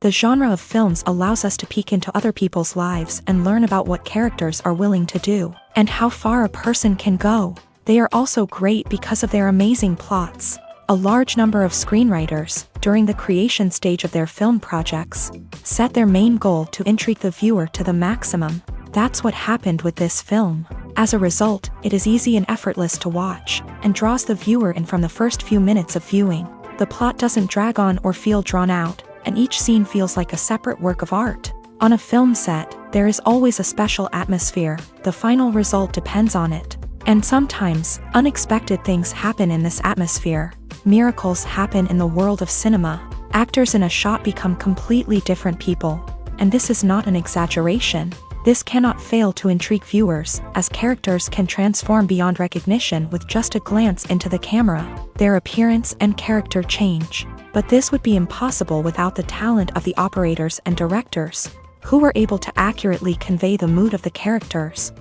The genre of films allows us to peek into other people's lives and learn about what characters are willing to do, and how far a person can go. They are also great because of their amazing plots. A large number of screenwriters, during the creation stage of their film projects, set their main goal to intrigue the viewer to the maximum. That's what happened with this film. As a result, it is easy and effortless to watch, and draws the viewer in from the first few minutes of viewing. The plot doesn't drag on or feel drawn out, and each scene feels like a separate work of art. On a film set, there is always a special atmosphere. The final result depends on it. And sometimes, unexpected things happen in this atmosphere. Miracles happen in the world of cinema. Actors in a shot become completely different people. And this is not an exaggeration. This cannot fail to intrigue viewers, as characters can transform beyond recognition with just a glance into the camera. Their appearance and character change. But this would be impossible without the talent of the operators and directors, who were able to accurately convey the mood of the characters.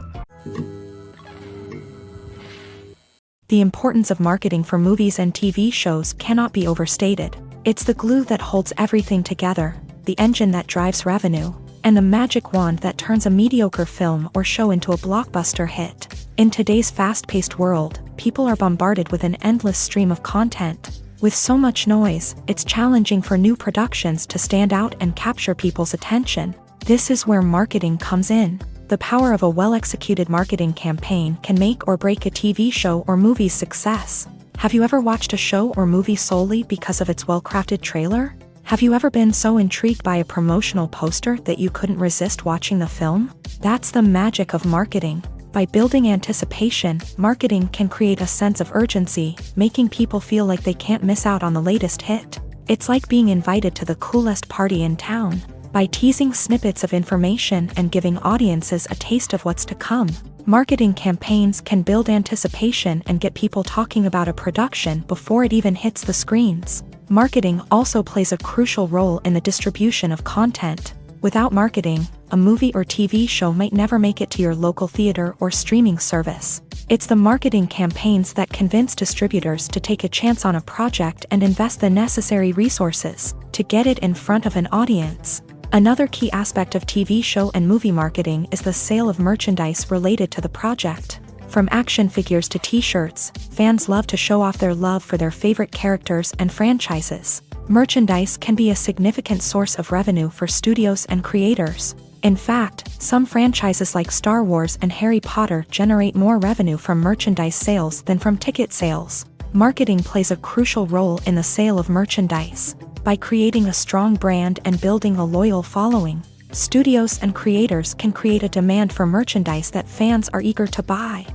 The importance of marketing for movies and TV shows cannot be overstated. It's the glue that holds everything together, the engine that drives revenue, and the magic wand that turns a mediocre film or show into a blockbuster hit. In today's fast-paced world, people are bombarded with an endless stream of content. With so much noise, it's challenging for new productions to stand out and capture people's attention. This is where marketing comes in. The power of a well-executed marketing campaign can make or break a TV show or movie's success. Have you ever watched a show or movie solely because of its well-crafted trailer? Have you ever been so intrigued by a promotional poster that you couldn't resist watching the film? That's the magic of marketing. By building anticipation, marketing can create a sense of urgency, making people feel like they can't miss out on the latest hit. It's like being invited to the coolest party in town. By teasing snippets of information and giving audiences a taste of what's to come, marketing campaigns can build anticipation and get people talking about a production before it even hits the screens. Marketing also plays a crucial role in the distribution of content. Without marketing, a movie or TV show might never make it to your local theater or streaming service. It's the marketing campaigns that convince distributors to take a chance on a project and invest the necessary resources to get it in front of an audience. Another key aspect of TV show and movie marketing is the sale of merchandise related to the project. From action figures to t-shirts, fans love to show off their love for their favorite characters and franchises. Merchandise can be a significant source of revenue for studios and creators. In fact, some franchises like Star Wars and Harry Potter generate more revenue from merchandise sales than from ticket sales. Marketing plays a crucial role in the sale of merchandise. By creating a strong brand and building a loyal following, studios and creators can create a demand for merchandise that fans are eager to buy.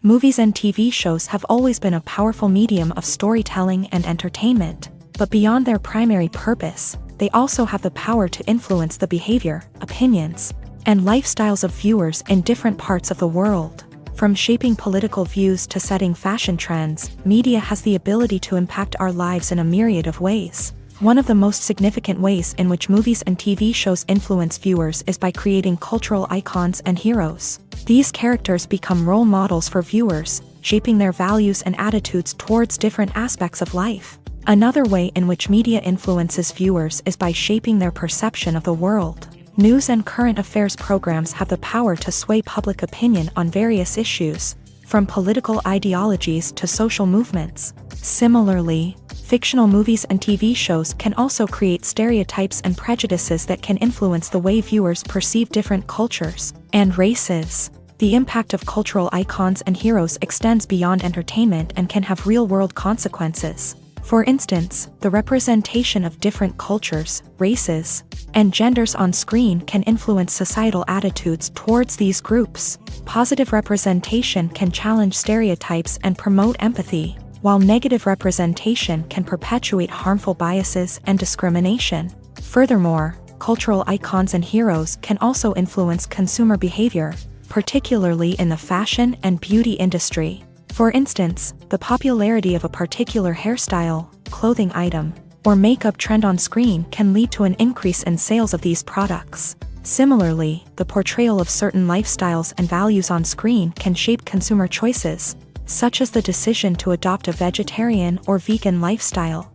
Movies and TV shows have always been a powerful medium of storytelling and entertainment, but beyond their primary purpose, they also have the power to influence the behavior, opinions, and lifestyles of viewers in different parts of the world. From shaping political views to setting fashion trends, media has the ability to impact our lives in a myriad of ways. One of the most significant ways in which movies and TV shows influence viewers is by creating cultural icons and heroes. These characters become role models for viewers, shaping their values and attitudes towards different aspects of life. Another way in which media influences viewers is by shaping their perception of the world. News and current affairs programs have the power to sway public opinion on various issues, from political ideologies to social movements. Similarly, fictional movies and TV shows can also create stereotypes and prejudices that can influence the way viewers perceive different cultures and races. The impact of cultural icons and heroes extends beyond entertainment and can have real-world consequences. For instance, the representation of different cultures, races, and genders on screen can influence societal attitudes towards these groups. Positive representation can challenge stereotypes and promote empathy, while negative representation can perpetuate harmful biases and discrimination. Furthermore, cultural icons and heroes can also influence consumer behavior, particularly in the fashion and beauty industry. For instance, the popularity of a particular hairstyle, clothing item, or makeup trend on screen can lead to an increase in sales of these products. Similarly, the portrayal of certain lifestyles and values on screen can shape consumer choices, such as the decision to adopt a vegetarian or vegan lifestyle.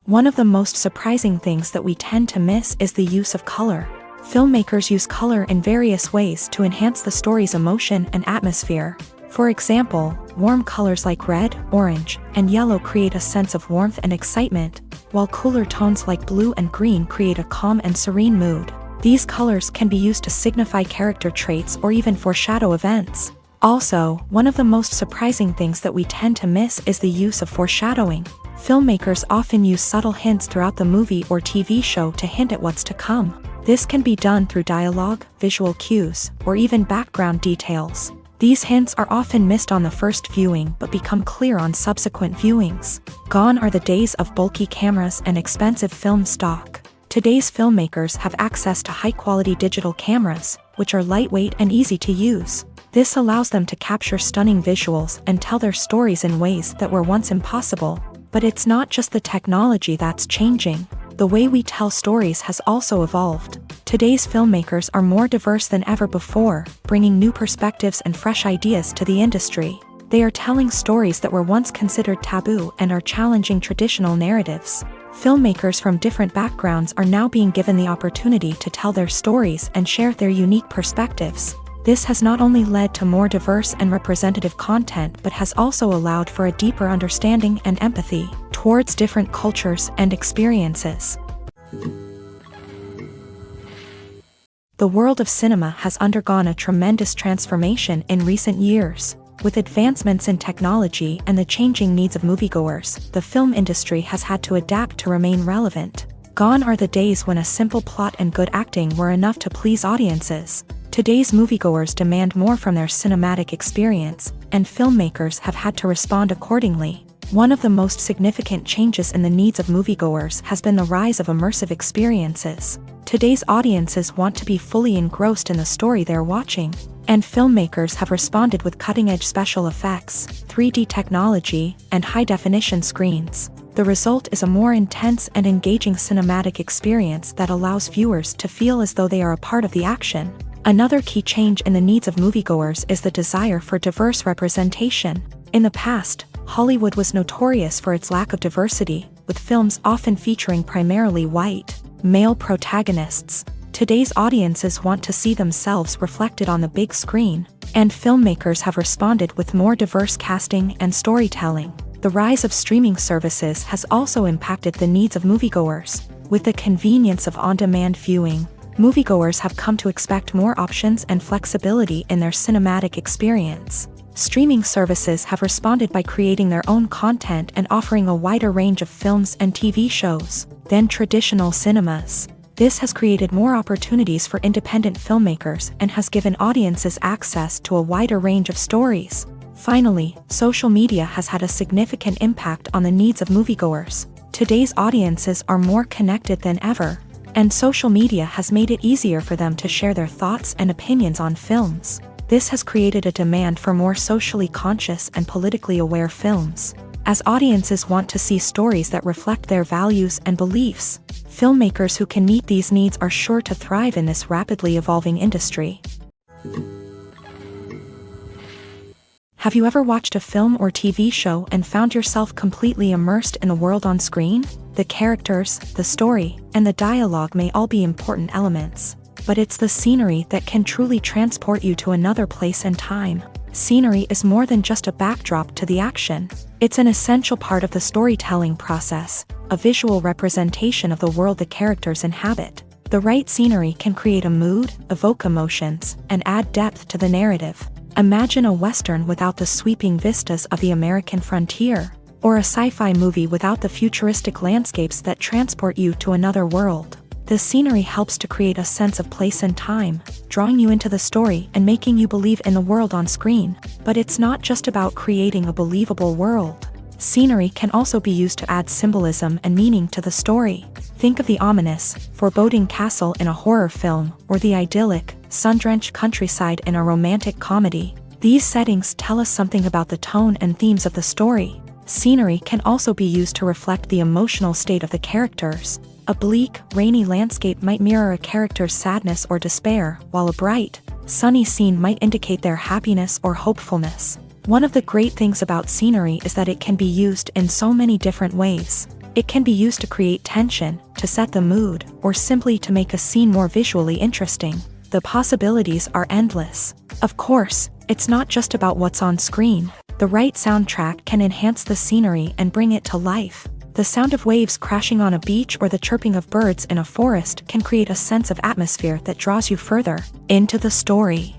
One of the most surprising things that we tend to miss is the use of color. Filmmakers use color in various ways to enhance the story's emotion and atmosphere. For example, warm colors like red, orange, and yellow create a sense of warmth and excitement, while cooler tones like blue and green create a calm and serene mood. These colors can be used to signify character traits or even foreshadow events. Also, one of the most surprising things that we tend to miss is the use of foreshadowing. Filmmakers often use subtle hints throughout the movie or TV show to hint at what's to come. This can be done through dialogue, visual cues, or even background details. These hints are often missed on the first viewing but become clear on subsequent viewings. Gone are the days of bulky cameras and expensive film stock. Today's filmmakers have access to high-quality digital cameras, which are lightweight and easy to use. This allows them to capture stunning visuals and tell their stories in ways that were once impossible. But it's not just the technology that's changing. The way we tell stories has also evolved. Today's filmmakers are more diverse than ever before, bringing new perspectives and fresh ideas to the industry. They are telling stories that were once considered taboo and are challenging traditional narratives. Filmmakers from different backgrounds are now being given the opportunity to tell their stories and share their unique perspectives. This has not only led to more diverse and representative content but has also allowed for a deeper understanding and empathy towards different cultures and experiences. The world of cinema has undergone a tremendous transformation in recent years. With advancements in technology and the changing needs of moviegoers, the film industry has had to adapt to remain relevant. Gone are the days when a simple plot and good acting were enough to please audiences. Today's moviegoers demand more from their cinematic experience, and filmmakers have had to respond accordingly. One of the most significant changes in the needs of moviegoers has been the rise of immersive experiences. Today's audiences want to be fully engrossed in the story they're watching, and filmmakers have responded with cutting-edge special effects, 3D technology, and high-definition screens. The result is a more intense and engaging cinematic experience that allows viewers to feel as though they are a part of the action. Another key change in the needs of moviegoers is the desire for diverse representation. In the past, Hollywood was notorious for its lack of diversity, with films often featuring primarily white, male protagonists. Today's audiences want to see themselves reflected on the big screen, and filmmakers have responded with more diverse casting and storytelling. The rise of streaming services has also impacted the needs of moviegoers. With the convenience of on-demand viewing, moviegoers have come to expect more options and flexibility in their cinematic experience. Streaming services have responded by creating their own content and offering a wider range of films and TV shows than traditional cinemas. This has created more opportunities for independent filmmakers and has given audiences access to a wider range of stories. Finally, social media has had a significant impact on the needs of moviegoers. Today's audiences are more connected than ever, and social media has made it easier for them to share their thoughts and opinions on films. This has created a demand for more socially conscious and politically aware films. As audiences want to see stories that reflect their values and beliefs, filmmakers who can meet these needs are sure to thrive in this rapidly evolving industry. Have you ever watched a film or TV show and found yourself completely immersed in the world on screen? The characters, the story, and the dialogue may all be important elements, but it's the scenery that can truly transport you to another place and time. Scenery is more than just a backdrop to the action. It's an essential part of the storytelling process, a visual representation of the world the characters inhabit. The right scenery can create a mood, evoke emotions, and add depth to the narrative. Imagine a Western without the sweeping vistas of the American frontier, or a sci-fi movie without the futuristic landscapes that transport you to another world. The scenery helps to create a sense of place and time, drawing you into the story and making you believe in the world on screen. But it's not just about creating a believable world. Scenery can also be used to add symbolism and meaning to the story. Think of the ominous, foreboding castle in a horror film, or the idyllic, sun-drenched countryside in a romantic comedy. These settings tell us something about the tone and themes of the story. Scenery can also be used to reflect the emotional state of the characters. A bleak, rainy landscape might mirror a character's sadness or despair, while a bright, sunny scene might indicate their happiness or hopefulness. One of the great things about scenery is that it can be used in so many different ways. It can be used to create tension, to set the mood, or simply to make a scene more visually interesting. The possibilities are endless. Of course, it's not just about what's on screen. The right soundtrack can enhance the scenery and bring it to life. The sound of waves crashing on a beach or the chirping of birds in a forest can create a sense of atmosphere that draws you further into the story.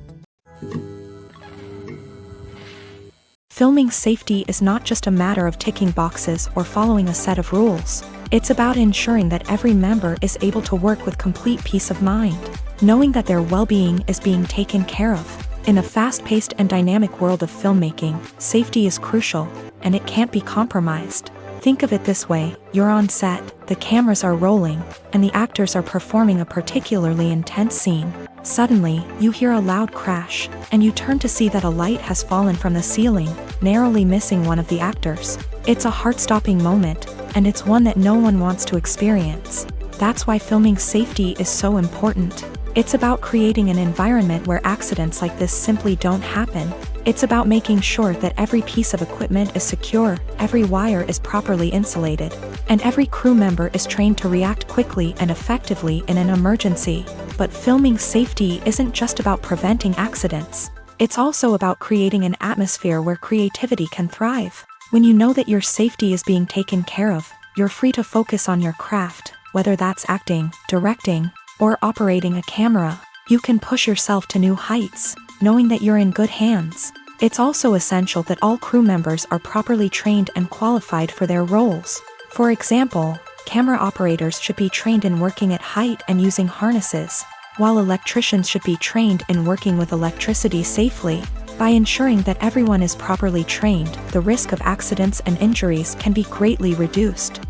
Filming safety is not just a matter of ticking boxes or following a set of rules. It's about ensuring that every member is able to work with complete peace of mind, knowing that their well-being is being taken care of. In a fast-paced and dynamic world of filmmaking, safety is crucial, and it can't be compromised. Think of it this way: you're on set, the cameras are rolling, and the actors are performing a particularly intense scene. Suddenly, you hear a loud crash, and you turn to see that a light has fallen from the ceiling, narrowly missing one of the actors. It's a heart-stopping moment, and it's one that no one wants to experience. That's why filming safety is so important. It's about creating an environment where accidents like this simply don't happen. It's about making sure that every piece of equipment is secure, every wire is properly insulated, and every crew member is trained to react quickly and effectively in an emergency. But filming safety isn't just about preventing accidents. It's also about creating an atmosphere where creativity can thrive. When you know that your safety is being taken care of, you're free to focus on your craft, whether that's acting, directing, or operating a camera. You can push yourself to new heights, knowing that you're in good hands. It's also essential that all crew members are properly trained and qualified for their roles. For example, camera operators should be trained in working at height and using harnesses, while electricians should be trained in working with electricity safely. By ensuring that everyone is properly trained, the risk of accidents and injuries can be greatly reduced.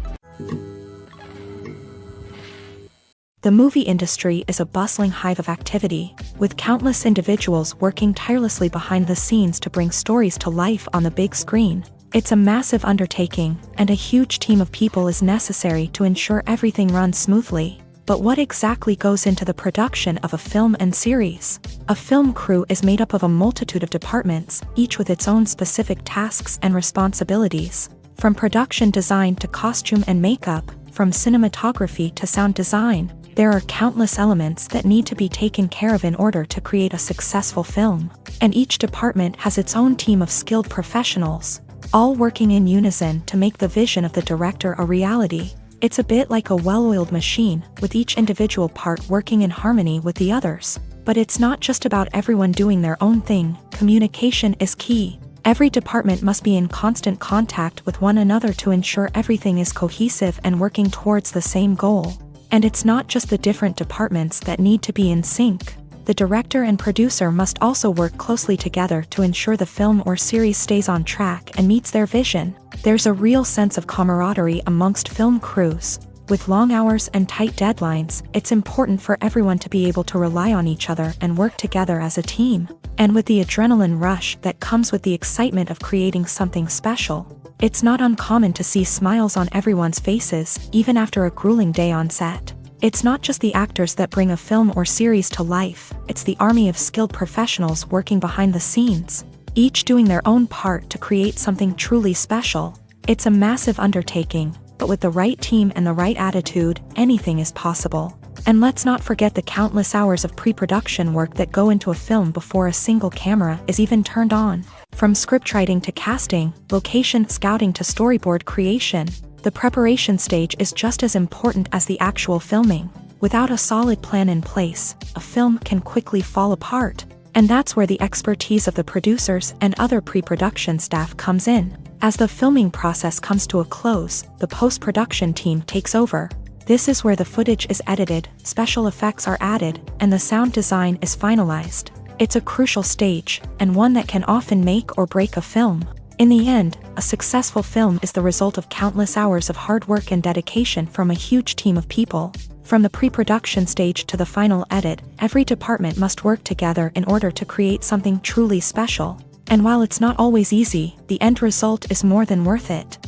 The movie industry is a bustling hive of activity, with countless individuals working tirelessly behind the scenes to bring stories to life on the big screen. It's a massive undertaking, and a huge team of people is necessary to ensure everything runs smoothly. But what exactly goes into the production of a film and series? A film crew is made up of a multitude of departments, each with its own specific tasks and responsibilities. From production design to costume and makeup, from cinematography to sound design, there are countless elements that need to be taken care of in order to create a successful film. And each department has its own team of skilled professionals, all working in unison to make the vision of the director a reality. It's a bit like a well-oiled machine, with each individual part working in harmony with the others. But it's not just about everyone doing their own thing. Communication is key. Every department must be in constant contact with one another to ensure everything is cohesive and working towards the same goal. And it's not just the different departments that need to be in sync. The director and producer must also work closely together to ensure the film or series stays on track and meets their vision. There's a real sense of camaraderie amongst film crews. With long hours and tight deadlines, it's important for everyone to be able to rely on each other and work together as a team. And with the adrenaline rush that comes with the excitement of creating something special, it's not uncommon to see smiles on everyone's faces, even after a grueling day on set. It's not just the actors that bring a film or series to life, it's the army of skilled professionals working behind the scenes, each doing their own part to create something truly special. It's a massive undertaking, but with the right team and the right attitude, anything is possible. And let's not forget the countless hours of pre-production work that go into a film before a single camera is even turned on. From scriptwriting to casting, location scouting to storyboard creation, the preparation stage is just as important as the actual filming. Without a solid plan in place, a film can quickly fall apart. And that's where the expertise of the producers and other pre-production staff comes in. As the filming process comes to a close, the post-production team takes over. This is where the footage is edited, special effects are added, and the sound design is finalized. It's a crucial stage, and one that can often make or break a film. In the end, a successful film is the result of countless hours of hard work and dedication from a huge team of people. From the pre-production stage to the final edit, every department must work together in order to create something truly special. And while it's not always easy, the end result is more than worth it.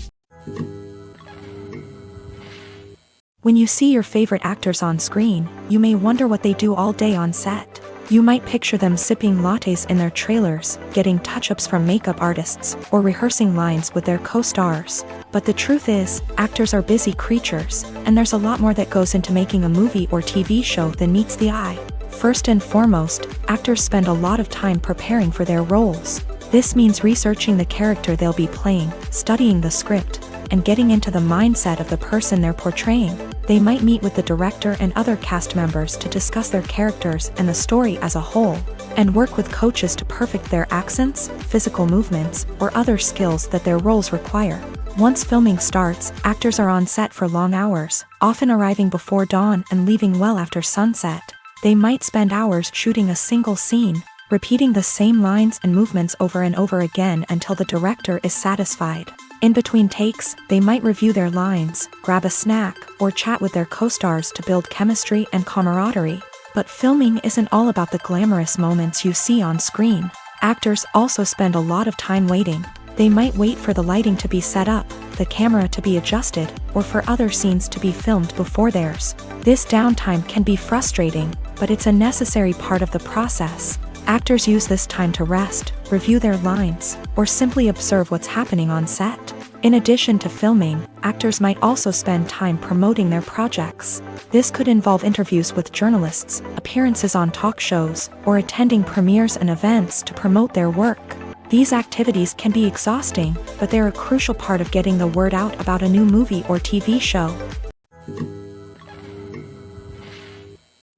When you see your favorite actors on screen, you may wonder what they do all day on set. You might picture them sipping lattes in their trailers, getting touch-ups from makeup artists, or rehearsing lines with their co-stars. But the truth is, actors are busy creatures, and there's a lot more that goes into making a movie or TV show than meets the eye. First and foremost, actors spend a lot of time preparing for their roles. This means researching the character they'll be playing, studying the script, and getting into the mindset of the person they're portraying. They might meet with the director and other cast members to discuss their characters and the story as a whole, and work with coaches to perfect their accents, physical movements, or other skills that their roles require. Once filming starts, actors are on set for long hours, often arriving before dawn and leaving well after sunset. They might spend hours shooting a single scene, repeating the same lines and movements over and over again until the director is satisfied. In between takes, they might review their lines, grab a snack, or chat with their co-stars to build chemistry and camaraderie. But filming isn't all about the glamorous moments you see on screen. Actors also spend a lot of time waiting. They might wait for the lighting to be set up, the camera to be adjusted, or for other scenes to be filmed before theirs. This downtime can be frustrating, but it's a necessary part of the process. Actors use this time to rest, review their lines, or simply observe what's happening on set. In addition to filming, actors might also spend time promoting their projects. This could involve interviews with journalists, appearances on talk shows, or attending premieres and events to promote their work. These activities can be exhausting, but they're a crucial part of getting the word out about a new movie or TV show.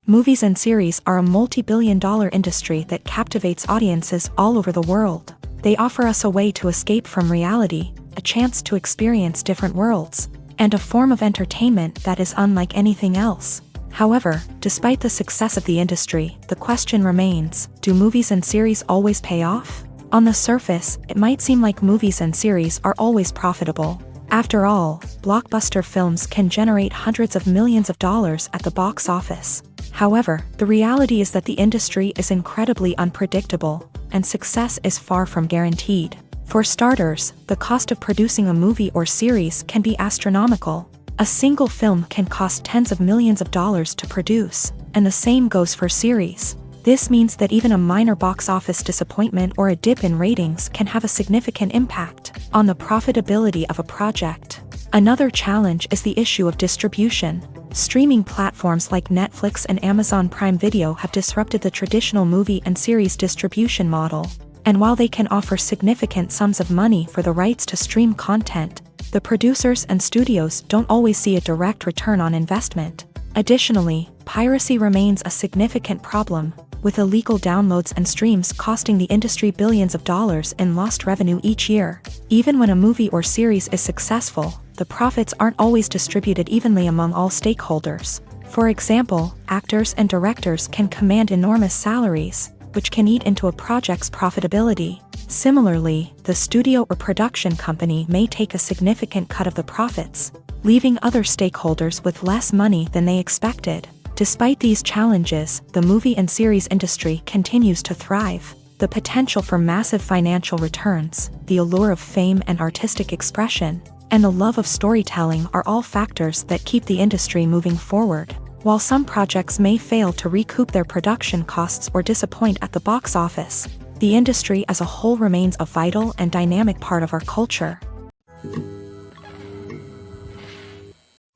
Movies and series are a multi-billion-dollar industry that captivates audiences all over the world. They offer us a way to escape from reality, a chance to experience different worlds, and a form of entertainment that is unlike anything else. However, despite the success of the industry, the question remains, do movies and series always pay off? On the surface, it might seem like movies and series are always profitable. After all, blockbuster films can generate hundreds of millions of dollars at the box office. However, the reality is that the industry is incredibly unpredictable, and success is far from guaranteed. For starters, the cost of producing a movie or series can be astronomical. A single film can cost tens of millions of dollars to produce, and the same goes for series. This means that even a minor box office disappointment or a dip in ratings can have a significant impact on the profitability of a project. Another challenge is the issue of distribution. Streaming platforms like Netflix and Amazon Prime Video have disrupted the traditional movie and series distribution model. And while they can offer significant sums of money for the rights to stream content, the producers and studios don't always see a direct return on investment. Additionally, piracy remains a significant problem, with illegal downloads and streams costing the industry billions of dollars in lost revenue each year. Even when a movie or series is successful, the profits aren't always distributed evenly among all stakeholders. For example, actors and directors can command enormous salaries, which can eat into a project's profitability. Similarly, the studio or production company may take a significant cut of the profits, leaving other stakeholders with less money than they expected. Despite these challenges, the movie and series industry continues to thrive. The potential for massive financial returns, the allure of fame and artistic expression, and the love of storytelling are all factors that keep the industry moving forward. While some projects may fail to recoup their production costs or disappoint at the box office, the industry as a whole remains a vital and dynamic part of our culture.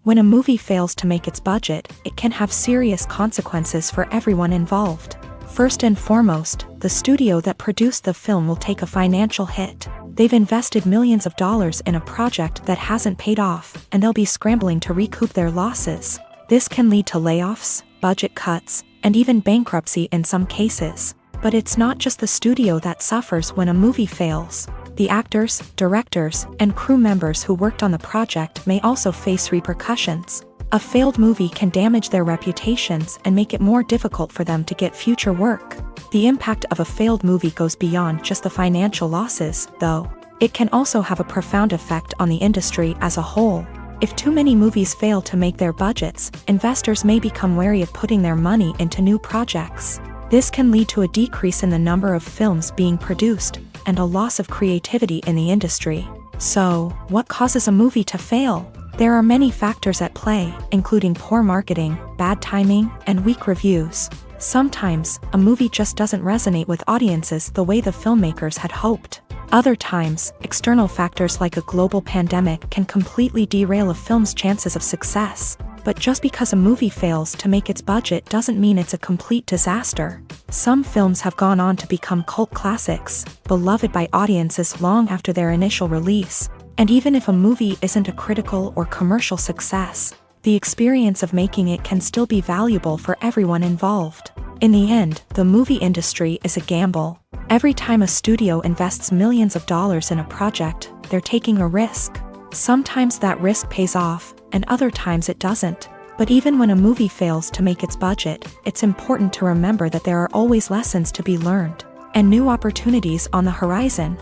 When a movie fails to make its budget, it can have serious consequences for everyone involved. First and foremost, the studio that produced the film will take a financial hit. They've invested millions of dollars in a project that hasn't paid off, and they'll be scrambling to recoup their losses. This can lead to layoffs, budget cuts, and even bankruptcy in some cases. But it's not just the studio that suffers when a movie fails. The actors, directors, and crew members who worked on the project may also face repercussions. A failed movie can damage their reputations and make it more difficult for them to get future work. The impact of a failed movie goes beyond just the financial losses, though. It can also have a profound effect on the industry as a whole. If too many movies fail to make their budgets, investors may become wary of putting their money into new projects. This can lead to a decrease in the number of films being produced, and a loss of creativity in the industry. So, what causes a movie to fail? There are many factors at play, including poor marketing, bad timing, and weak reviews. Sometimes, a movie just doesn't resonate with audiences the way the filmmakers had hoped. Other times, external factors like a global pandemic can completely derail a film's chances of success. But just because a movie fails to make its budget doesn't mean it's a complete disaster. Some films have gone on to become cult classics, beloved by audiences long after their initial release. And even if a movie isn't a critical or commercial success, the experience of making it can still be valuable for everyone involved. In the end, the movie industry is a gamble. Every time a studio invests millions of dollars in a project, they're taking a risk. Sometimes that risk pays off, and other times it doesn't. But even when a movie fails to make its budget, it's important to remember that there are always lessons to be learned, and new opportunities on the horizon.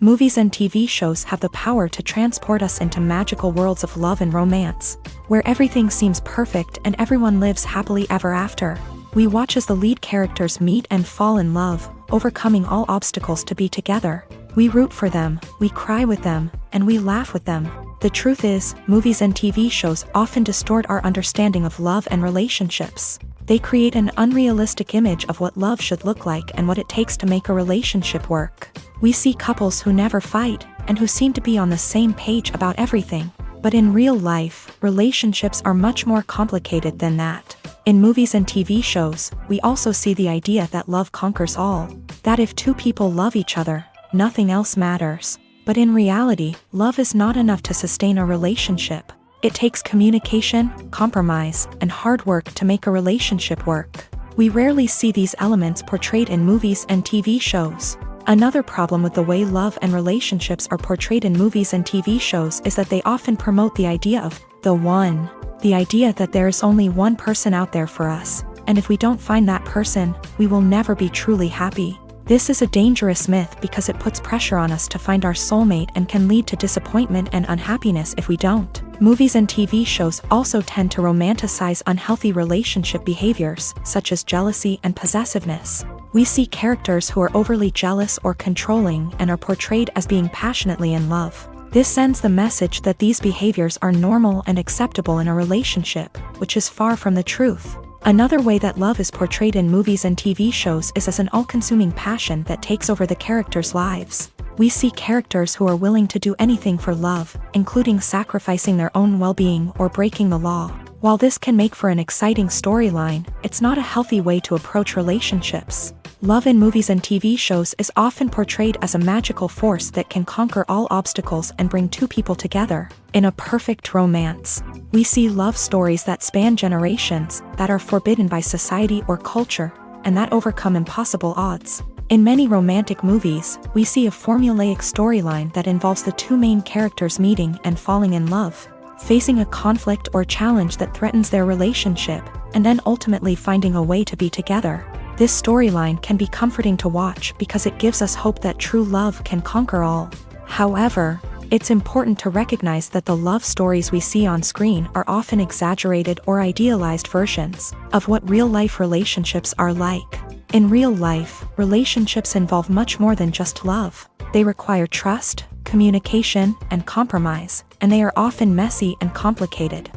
Movies and TV shows have the power to transport us into magical worlds of love and romance, where everything seems perfect and everyone lives happily ever after. We watch as the lead characters meet and fall in love, overcoming all obstacles to be together. We root for them, we cry with them, and we laugh with them. The truth is, movies and TV shows often distort our understanding of love and relationships. They create an unrealistic image of what love should look like and what it takes to make a relationship work. We see couples who never fight, and who seem to be on the same page about everything. But in real life, relationships are much more complicated than that. In movies and TV shows, we also see the idea that love conquers all. That if two people love each other, nothing else matters. But in reality, love is not enough to sustain a relationship. It takes communication, compromise, and hard work to make a relationship work. We rarely see these elements portrayed in movies and TV shows. Another problem with the way love and relationships are portrayed in movies and TV shows is that they often promote the idea of the one. The idea that there is only one person out there for us, and if we don't find that person, we will never be truly happy. This is a dangerous myth because it puts pressure on us to find our soulmate and can lead to disappointment and unhappiness if we don't. Movies and TV shows also tend to romanticize unhealthy relationship behaviors, such as jealousy and possessiveness. We see characters who are overly jealous or controlling and are portrayed as being passionately in love. This sends the message that these behaviors are normal and acceptable in a relationship, which is far from the truth. Another way that love is portrayed in movies and TV shows is as an all-consuming passion that takes over the characters' lives. We see characters who are willing to do anything for love, including sacrificing their own well-being or breaking the law. While this can make for an exciting storyline, it's not a healthy way to approach relationships. Love in movies and TV shows is often portrayed as a magical force that can conquer all obstacles and bring two people together. In a perfect romance, we see love stories that span generations, that are forbidden by society or culture, and that overcome impossible odds. In many romantic movies, we see a formulaic storyline that involves the two main characters meeting and falling in love, facing a conflict or challenge that threatens their relationship, and then ultimately finding a way to be together. This storyline can be comforting to watch because it gives us hope that true love can conquer all. However, it's important to recognize that the love stories we see on screen are often exaggerated or idealized versions of what real-life relationships are like. In real life, relationships involve much more than just love. They require trust, communication, and compromise, and they are often messy and complicated.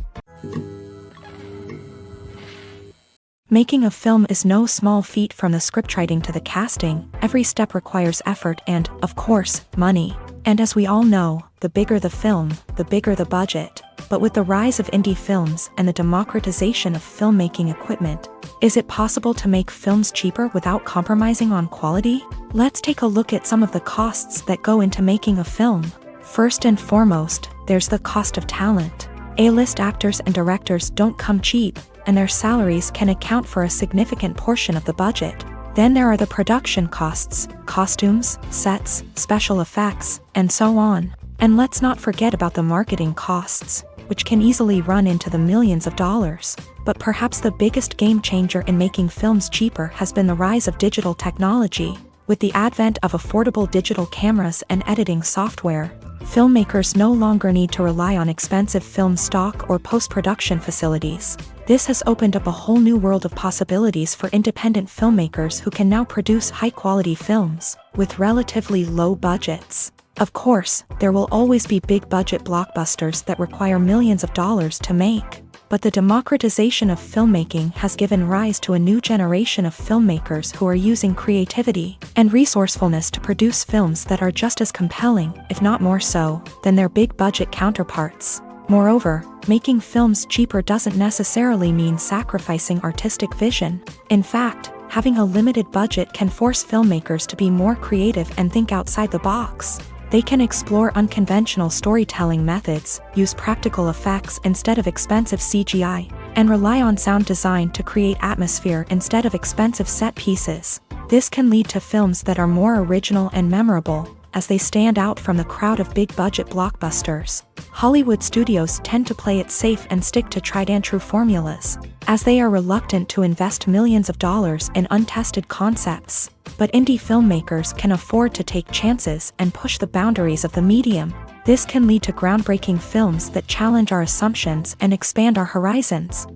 Making a film is no small feat. From the scriptwriting to the casting, every step requires effort and, of course, money. And as we all know, the bigger the film, the bigger the budget. But with the rise of indie films and the democratization of filmmaking equipment, is it possible to make films cheaper without compromising on quality? Let's take a look at some of the costs that go into making a film. First and foremost, there's the cost of talent. A-list actors and directors don't come cheap, and their salaries can account for a significant portion of the budget. Then there are the production costs, costumes, sets, special effects, and so on. And let's not forget about the marketing costs, which can easily run into the millions of dollars. But perhaps the biggest game changer in making films cheaper has been the rise of digital technology. With the advent of affordable digital cameras and editing software, filmmakers no longer need to rely on expensive film stock or post-production facilities. This has opened up a whole new world of possibilities for independent filmmakers who can now produce high-quality films with relatively low budgets. Of course, there will always be big-budget blockbusters that require millions of dollars to make. But the democratization of filmmaking has given rise to a new generation of filmmakers who are using creativity and resourcefulness to produce films that are just as compelling, if not more so, than their big-budget counterparts. Moreover, making films cheaper doesn't necessarily mean sacrificing artistic vision. In fact, having a limited budget can force filmmakers to be more creative and think outside the box. They can explore unconventional storytelling methods, use practical effects instead of expensive CGI, and rely on sound design to create atmosphere instead of expensive set pieces. This can lead to films that are more original and memorable, as they stand out from the crowd of big-budget blockbusters. Hollywood studios tend to play it safe and stick to tried-and-true formulas, as they are reluctant to invest millions of dollars in untested concepts. But indie filmmakers can afford to take chances and push the boundaries of the medium. This can lead to groundbreaking films that challenge our assumptions and expand our horizons.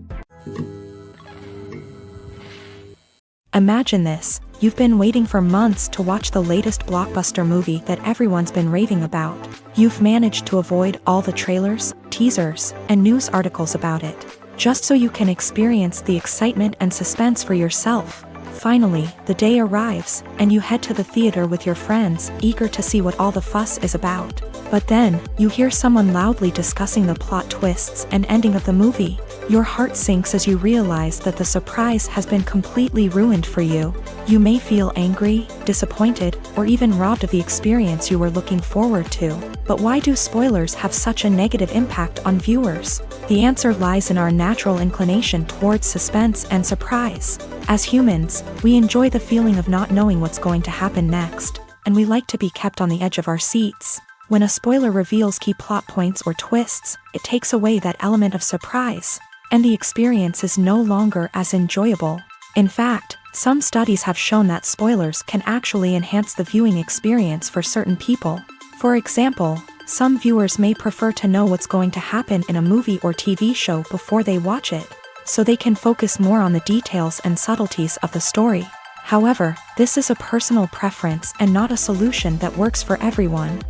Imagine this. You've been waiting for months to watch the latest blockbuster movie that everyone's been raving about. You've managed to avoid all the trailers, teasers, and news articles about it, just so you can experience the excitement and suspense for yourself. Finally, the day arrives, and you head to the theater with your friends, eager to see what all the fuss is about. But then, you hear someone loudly discussing the plot twists and ending of the movie. Your heart sinks as you realize that the surprise has been completely ruined for you. You may feel angry, disappointed, or even robbed of the experience you were looking forward to. But why do spoilers have such a negative impact on viewers? The answer lies in our natural inclination towards suspense and surprise. As humans, we enjoy the feeling of not knowing what's going to happen next, and we like to be kept on the edge of our seats. When a spoiler reveals key plot points or twists, it takes away that element of surprise, and the experience is no longer as enjoyable. In fact, some studies have shown that spoilers can actually enhance the viewing experience for certain people. For example, some viewers may prefer to know what's going to happen in a movie or TV show before they watch it, so they can focus more on the details and subtleties of the story. However, this is a personal preference and not a solution that works for everyone.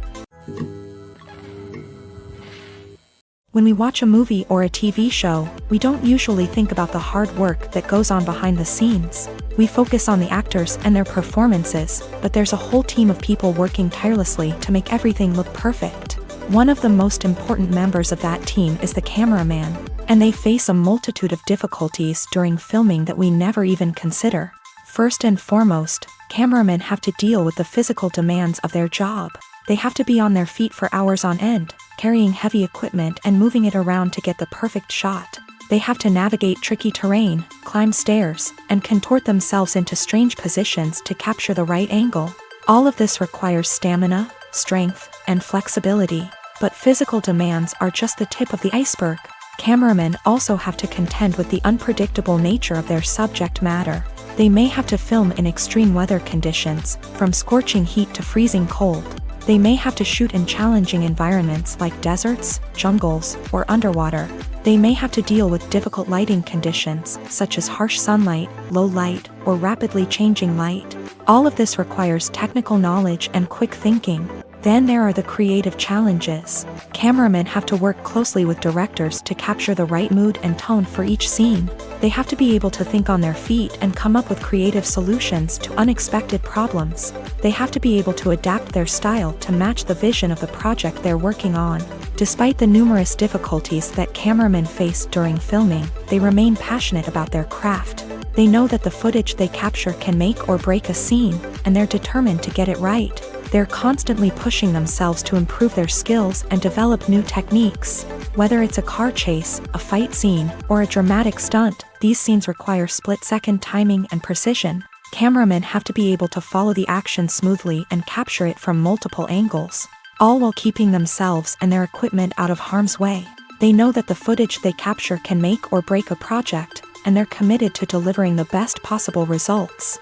When we watch a movie or a TV show, we don't usually think about the hard work that goes on behind the scenes. We focus on the actors and their performances, but there's a whole team of people working tirelessly to make everything look perfect. One of the most important members of that team is the cameraman, and they face a multitude of difficulties during filming that we never even consider. First and foremost, cameramen have to deal with the physical demands of their job. They have to be on their feet for hours on end, carrying heavy equipment and moving it around to get the perfect shot. They have to navigate tricky terrain, climb stairs, and contort themselves into strange positions to capture the right angle. All of this requires stamina, strength, and flexibility. But physical demands are just the tip of the iceberg. Cameramen also have to contend with the unpredictable nature of their subject matter. They may have to film in extreme weather conditions, from scorching heat to freezing cold. They may have to shoot in challenging environments like deserts, jungles, or underwater. They may have to deal with difficult lighting conditions, such as harsh sunlight, low light, or rapidly changing light. All of this requires technical knowledge and quick thinking. Then there are the creative challenges. Cameramen have to work closely with directors to capture the right mood and tone for each scene. They have to be able to think on their feet and come up with creative solutions to unexpected problems. They have to be able to adapt their style to match the vision of the project they're working on. Despite the numerous difficulties that cameramen face during filming, they remain passionate about their craft. They know that the footage they capture can make or break a scene, and they're determined to get it right. They're constantly pushing themselves to improve their skills and develop new techniques. Whether it's a car chase, a fight scene, or a dramatic stunt, these scenes require split-second timing and precision. Cameramen have to be able to follow the action smoothly and capture it from multiple angles, all while keeping themselves and their equipment out of harm's way. They know that the footage they capture can make or break a project, and they're committed to delivering the best possible results.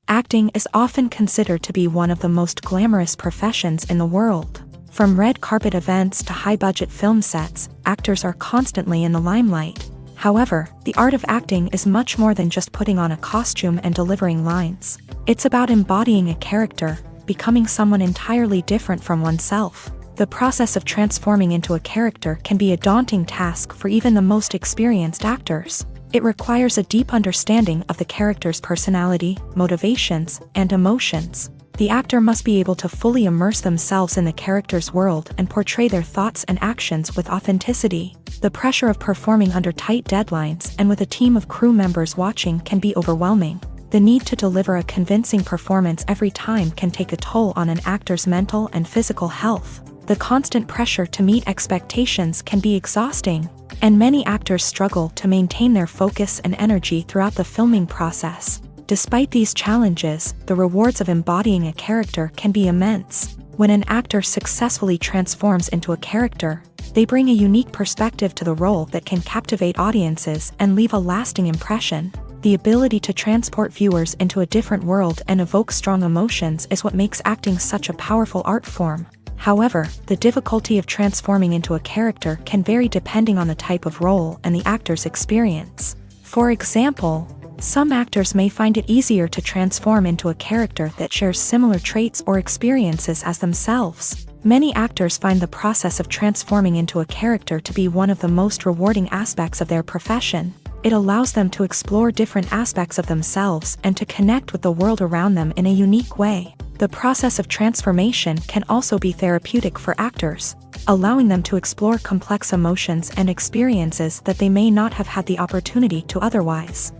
Acting is often considered to be one of the most glamorous professions in the world. From red carpet events to high-budget film sets, actors are constantly in the limelight. However, the art of acting is much more than just putting on a costume and delivering lines. It's about embodying a character, becoming someone entirely different from oneself. The process of transforming into a character can be a daunting task for even the most experienced actors. It requires a deep understanding of the character's personality, motivations, and emotions. The actor must be able to fully immerse themselves in the character's world and portray their thoughts and actions with authenticity. The pressure of performing under tight deadlines and with a team of crew members watching can be overwhelming. The need to deliver a convincing performance every time can take a toll on an actor's mental and physical health. The constant pressure to meet expectations can be exhausting, and many actors struggle to maintain their focus and energy throughout the filming process. Despite these challenges, the rewards of embodying a character can be immense. When an actor successfully transforms into a character, they bring a unique perspective to the role that can captivate audiences and leave a lasting impression. The ability to transport viewers into a different world and evoke strong emotions is what makes acting such a powerful art form. However, the difficulty of transforming into a character can vary depending on the type of role and the actor's experience. For example, some actors may find it easier to transform into a character that shares similar traits or experiences as themselves. Many actors find the process of transforming into a character to be one of the most rewarding aspects of their profession. It allows them to explore different aspects of themselves and to connect with the world around them in a unique way. The process of transformation can also be therapeutic for actors, allowing them to explore complex emotions and experiences that they may not have had the opportunity to otherwise.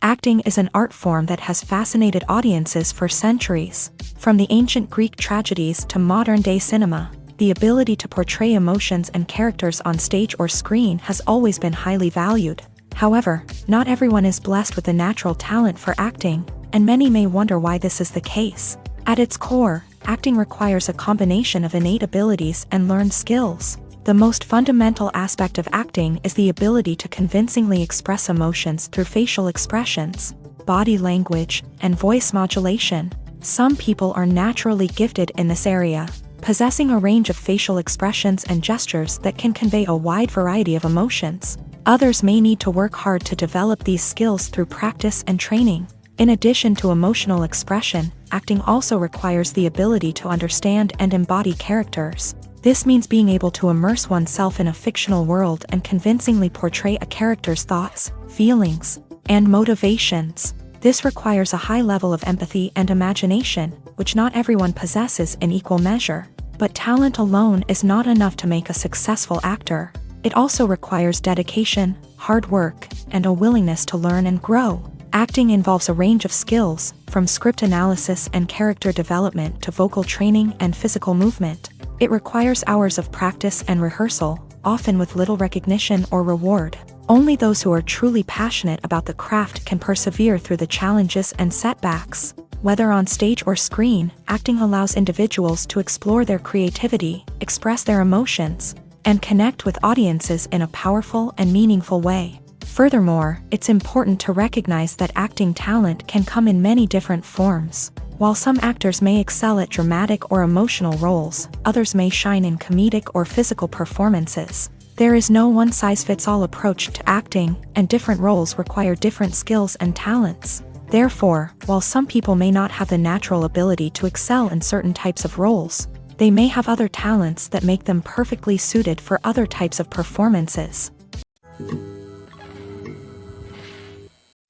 Acting is an art form that has fascinated audiences for centuries. From the ancient Greek tragedies to modern-day cinema, the ability to portray emotions and characters on stage or screen has always been highly valued. However, not everyone is blessed with the natural talent for acting, and many may wonder why this is the case. At its core, acting requires a combination of innate abilities and learned skills. The most fundamental aspect of acting is the ability to convincingly express emotions through facial expressions, body language, and voice modulation. Some people are naturally gifted in this area, possessing a range of facial expressions and gestures that can convey a wide variety of emotions. Others may need to work hard to develop these skills through practice and training. In addition to emotional expression, acting also requires the ability to understand and embody characters. This means being able to immerse oneself in a fictional world and convincingly portray a character's thoughts, feelings, and motivations. This requires a high level of empathy and imagination, which not everyone possesses in equal measure. But talent alone is not enough to make a successful actor. It also requires dedication, hard work, and a willingness to learn and grow. Acting involves a range of skills, from script analysis and character development to vocal training and physical movement. It requires hours of practice and rehearsal, often with little recognition or reward. Only those who are truly passionate about the craft can persevere through the challenges and setbacks. Whether on stage or screen, acting allows individuals to explore their creativity, express their emotions, and connect with audiences in a powerful and meaningful way. Furthermore, it's important to recognize that acting talent can come in many different forms. While some actors may excel at dramatic or emotional roles, others may shine in comedic or physical performances. There is no one-size-fits-all approach to acting, and different roles require different skills and talents. Therefore, while some people may not have the natural ability to excel in certain types of roles, they may have other talents that make them perfectly suited for other types of performances.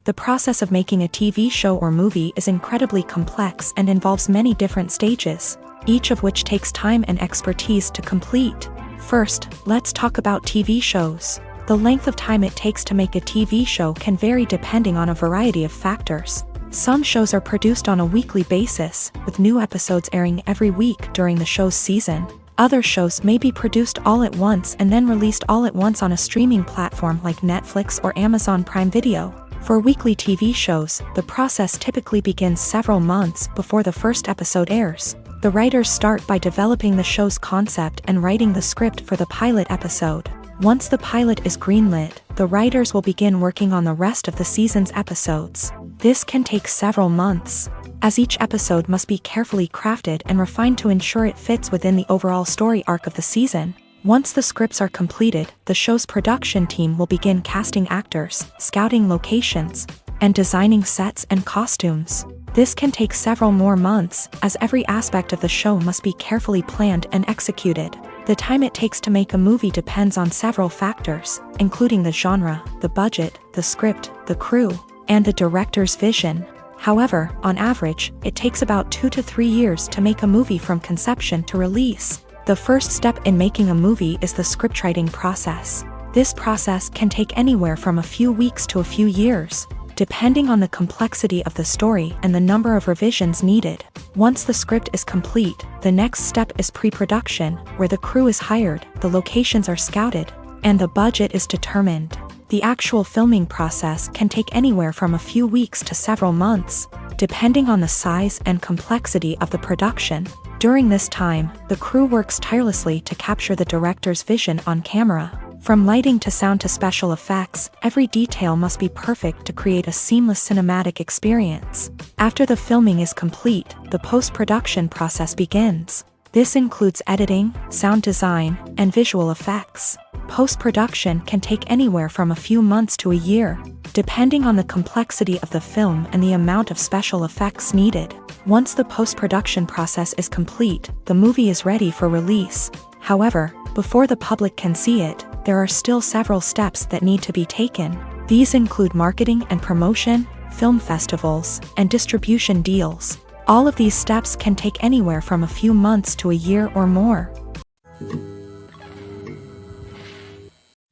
The process of making a TV show or movie is incredibly complex and involves many different stages, each of which takes time and expertise to complete. First, let's talk about TV shows. The length of time it takes to make a TV show can vary depending on a variety of factors. Some shows are produced on a weekly basis, with new episodes airing every week during the show's season. Other shows may be produced all at once and then released all at once on a streaming platform like Netflix or Amazon Prime Video. For weekly TV shows, the process typically begins several months before the first episode airs. The writers start by developing the show's concept and writing the script for the pilot episode. Once the pilot is greenlit, the writers will begin working on the rest of the season's episodes. This can take several months, as each episode must be carefully crafted and refined to ensure it fits within the overall story arc of the season. Once the scripts are completed, the show's production team will begin casting actors, scouting locations, and designing sets and costumes. This can take several more months, as every aspect of the show must be carefully planned and executed. The time it takes to make a movie depends on several factors, including the genre, the budget, the script, the crew, and the director's vision. However, on average, it takes about 2 to 3 years to make a movie from conception to release. The first step in making a movie is the scriptwriting process. This process can take anywhere from a few weeks to a few years, depending on the complexity of the story and the number of revisions needed. Once the script is complete, the next step is pre-production, where the crew is hired, the locations are scouted, and the budget is determined. The actual filming process can take anywhere from a few weeks to several months, depending on the size and complexity of the production. During this time, the crew works tirelessly to capture the director's vision on camera. From lighting to sound to special effects, every detail must be perfect to create a seamless cinematic experience. After the filming is complete, the post-production process begins. This includes editing, sound design, and visual effects. Post-production can take anywhere from a few months to a year, depending on the complexity of the film and the amount of special effects needed. Once the post-production process is complete, the movie is ready for release. However, before the public can see it, there are still several steps that need to be taken. These include marketing and promotion, film festivals, and distribution deals. All of these steps can take anywhere from a few months to a year or more.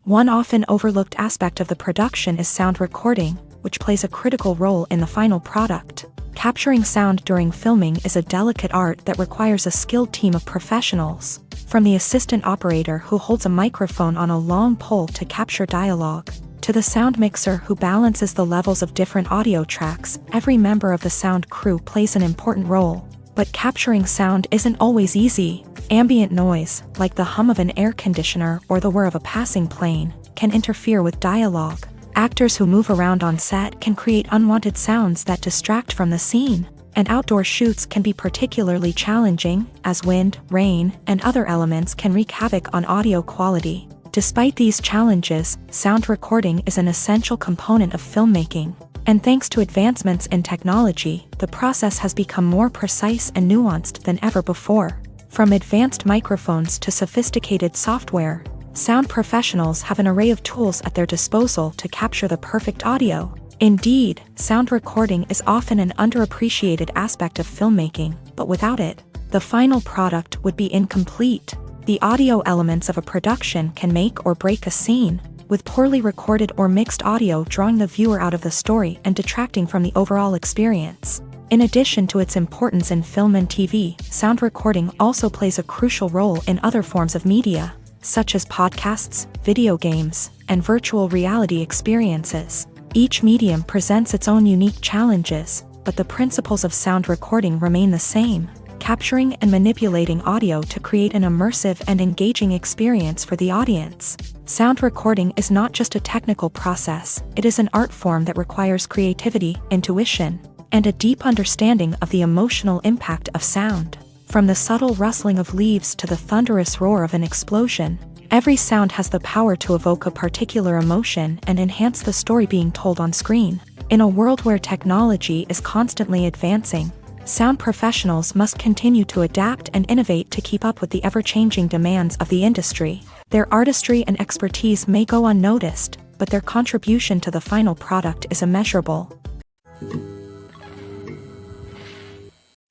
One often overlooked aspect of the production is sound recording, which plays a critical role in the final product. Capturing sound during filming is a delicate art that requires a skilled team of professionals. From the assistant operator who holds a microphone on a long pole to capture dialogue, to the sound mixer who balances the levels of different audio tracks, every member of the sound crew plays an important role. But capturing sound isn't always easy. Ambient noise, like the hum of an air conditioner or the whir of a passing plane, can interfere with dialogue. Actors who move around on set can create unwanted sounds that distract from the scene. And outdoor shoots can be particularly challenging, as wind, rain, and other elements can wreak havoc on audio quality. Despite these challenges, sound recording is an essential component of filmmaking. And thanks to advancements in technology, the process has become more precise and nuanced than ever before. From advanced microphones to sophisticated software, sound professionals have an array of tools at their disposal to capture the perfect audio. Indeed, sound recording is often an underappreciated aspect of filmmaking, but without it, the final product would be incomplete. The audio elements of a production can make or break a scene, with poorly recorded or mixed audio drawing the viewer out of the story and detracting from the overall experience. In addition to its importance in film and TV, sound recording also plays a crucial role in other forms of media, such as podcasts, video games, and virtual reality experiences. Each medium presents its own unique challenges, but the principles of sound recording remain the same, capturing and manipulating audio to create an immersive and engaging experience for the audience. Sound recording is not just a technical process, it is an art form that requires creativity, intuition, and a deep understanding of the emotional impact of sound. From the subtle rustling of leaves to the thunderous roar of an explosion, every sound has the power to evoke a particular emotion and enhance the story being told on screen. In a world where technology is constantly advancing, sound professionals must continue to adapt and innovate to keep up with the ever-changing demands of the industry. Their artistry and expertise may go unnoticed, but their contribution to the final product is immeasurable.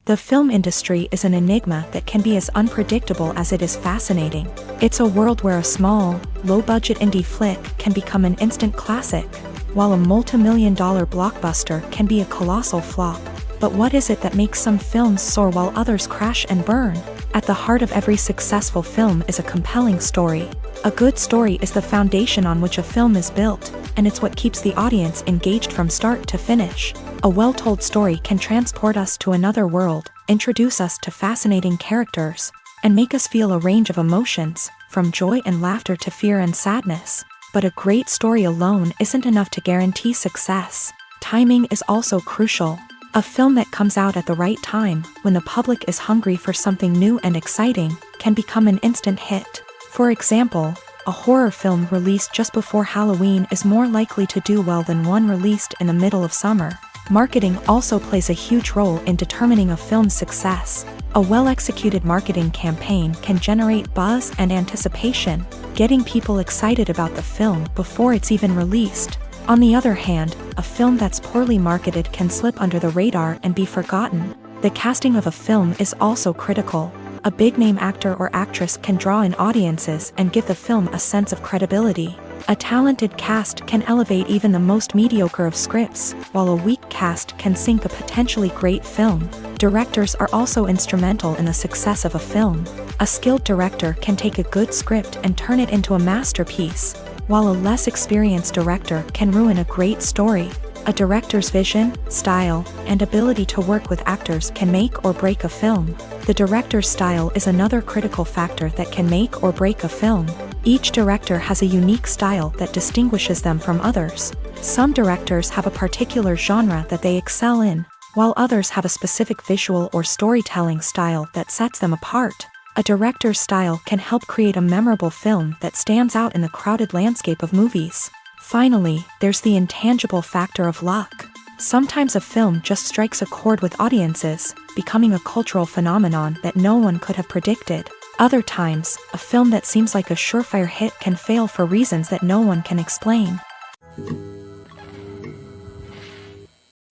The film industry is an enigma that can be as unpredictable as it is fascinating. It's a world where a small, low-budget indie flick can become an instant classic, while a multi-million-dollar blockbuster can be a colossal flop. But what is it that makes some films soar while others crash and burn? At the heart of every successful film is a compelling story. A good story is the foundation on which a film is built, and it's what keeps the audience engaged from start to finish. A well-told story can transport us to another world, introduce us to fascinating characters, and make us feel a range of emotions, from joy and laughter to fear and sadness. But a great story alone isn't enough to guarantee success. Timing is also crucial. A film that comes out at the right time, when the public is hungry for something new and exciting, can become an instant hit. For example, a horror film released just before Halloween is more likely to do well than one released in the middle of summer. Marketing also plays a huge role in determining a film's success. A well-executed marketing campaign can generate buzz and anticipation, getting people excited about the film before it's even released. On the other hand, a film that's poorly marketed can slip under the radar and be forgotten. The casting of a film is also critical. A big-name actor or actress can draw in audiences and give the film a sense of credibility. A talented cast can elevate even the most mediocre of scripts, while a weak cast can sink a potentially great film. Directors are also instrumental in the success of a film. A skilled director can take a good script and turn it into a masterpiece, while a less experienced director can ruin a great story. A director's vision, style, and ability to work with actors can make or break a film. The director's style is another critical factor that can make or break a film. Each director has a unique style that distinguishes them from others. Some directors have a particular genre that they excel in, while others have a specific visual or storytelling style that sets them apart. A director's style can help create a memorable film that stands out in the crowded landscape of movies. Finally, there's the intangible factor of luck. Sometimes a film just strikes a chord with audiences, becoming a cultural phenomenon that no one could have predicted. Other times, a film that seems like a surefire hit can fail for reasons that no one can explain.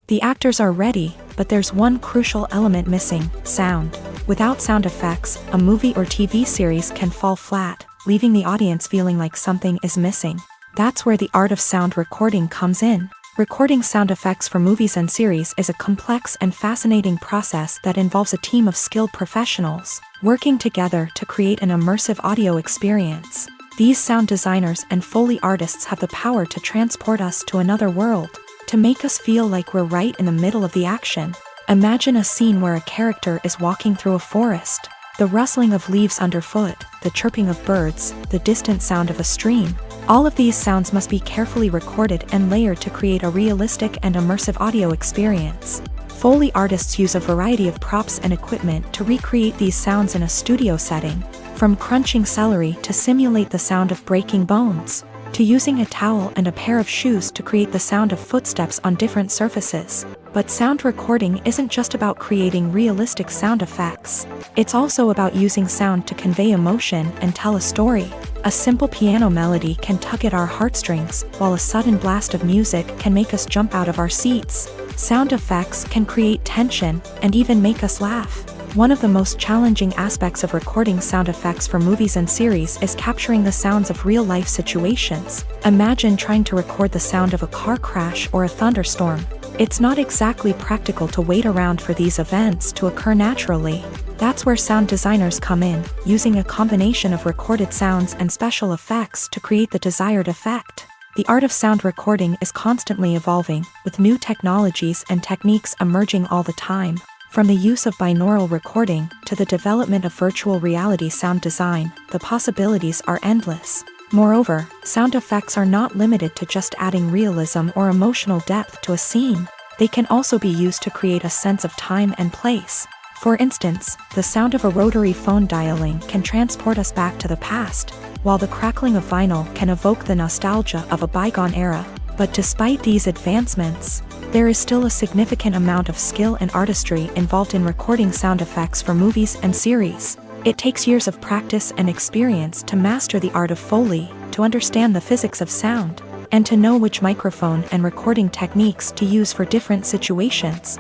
The actors are ready, but there's one crucial element missing: sound. Without sound effects, a movie or TV series can fall flat, leaving the audience feeling like something is missing. That's where the art of sound recording comes in. Recording sound effects for movies and series is a complex and fascinating process that involves a team of skilled professionals working together to create an immersive audio experience. These sound designers and Foley artists have the power to transport us to another world, to make us feel like we're right in the middle of the action. Imagine a scene where a character is walking through a forest. The rustling of leaves underfoot, the chirping of birds, the distant sound of a stream. All of these sounds must be carefully recorded and layered to create a realistic and immersive audio experience. Foley artists use a variety of props and equipment to recreate these sounds in a studio setting, from crunching celery to simulate the sound of breaking bones, to using a towel and a pair of shoes to create the sound of footsteps on different surfaces. But sound recording isn't just about creating realistic sound effects. It's also about using sound to convey emotion and tell a story. A simple piano melody can tug at our heartstrings, while a sudden blast of music can make us jump out of our seats. Sound effects can create tension and even make us laugh. One of the most challenging aspects of recording sound effects for movies and series is capturing the sounds of real-life situations. Imagine trying to record the sound of a car crash or a thunderstorm. It's not exactly practical to wait around for these events to occur naturally. That's where sound designers come in, using a combination of recorded sounds and special effects to create the desired effect. The art of sound recording is constantly evolving, with new technologies and techniques emerging all the time. From the use of binaural recording to the development of virtual reality sound design, the possibilities are endless. Moreover, sound effects are not limited to just adding realism or emotional depth to a scene. They can also be used to create a sense of time and place. For instance, the sound of a rotary phone dialing can transport us back to the past, while the crackling of vinyl can evoke the nostalgia of a bygone era. But despite these advancements, there is still a significant amount of skill and artistry involved in recording sound effects for movies and series. It takes years of practice and experience to master the art of Foley, to understand the physics of sound, and to know which microphone and recording techniques to use for different situations.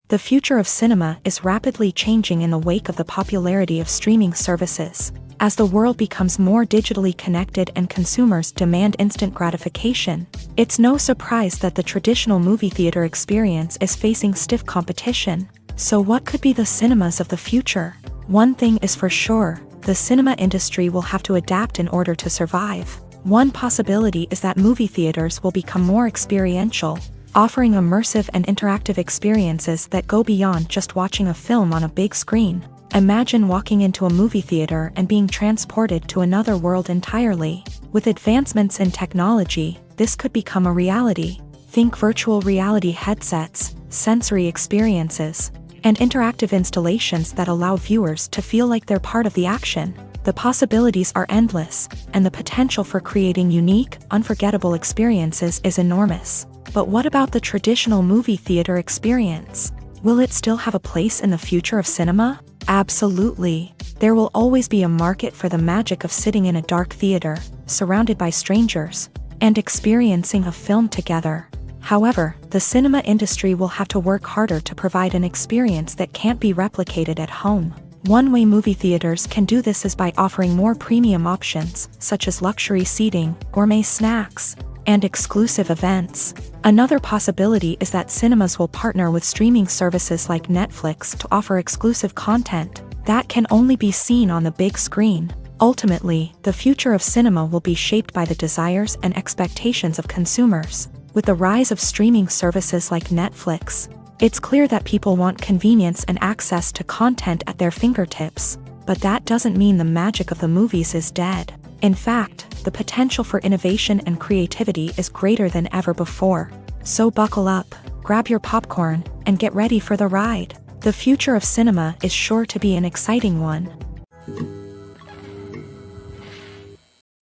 The future of cinema is rapidly changing in the wake of the popularity of streaming services. As the world becomes more digitally connected and consumers demand instant gratification, it's no surprise that the traditional movie theater experience is facing stiff competition. So what could be the cinemas of the future? One thing is for sure, the cinema industry will have to adapt in order to survive. One possibility is that movie theaters will become more experiential, offering immersive and interactive experiences that go beyond just watching a film on a big screen. Imagine walking into a movie theater and being transported to another world entirely. With advancements in technology, this could become a reality. Think virtual reality headsets, sensory experiences, and interactive installations that allow viewers to feel like they're part of the action. The possibilities are endless, and the potential for creating unique, unforgettable experiences is enormous. But what about the traditional movie theater experience? Will it still have a place in the future of cinema? Absolutely. There will always be a market for the magic of sitting in a dark theater, surrounded by strangers, and experiencing a film together. However, the cinema industry will have to work harder to provide an experience that can't be replicated at home. One way movie theaters can do this is by offering more premium options, such as luxury seating, gourmet snacks, and exclusive events. Another possibility is that cinemas will partner with streaming services like Netflix to offer exclusive content that can only be seen on the big screen. Ultimately, the future of cinema will be shaped by the desires and expectations of consumers. With the rise of streaming services like Netflix, it's clear that people want convenience and access to content at their fingertips. But that doesn't mean the magic of the movies is dead. In fact, the potential for innovation and creativity is greater than ever before. So buckle up, grab your popcorn, and get ready for the ride. The future of cinema is sure to be an exciting one.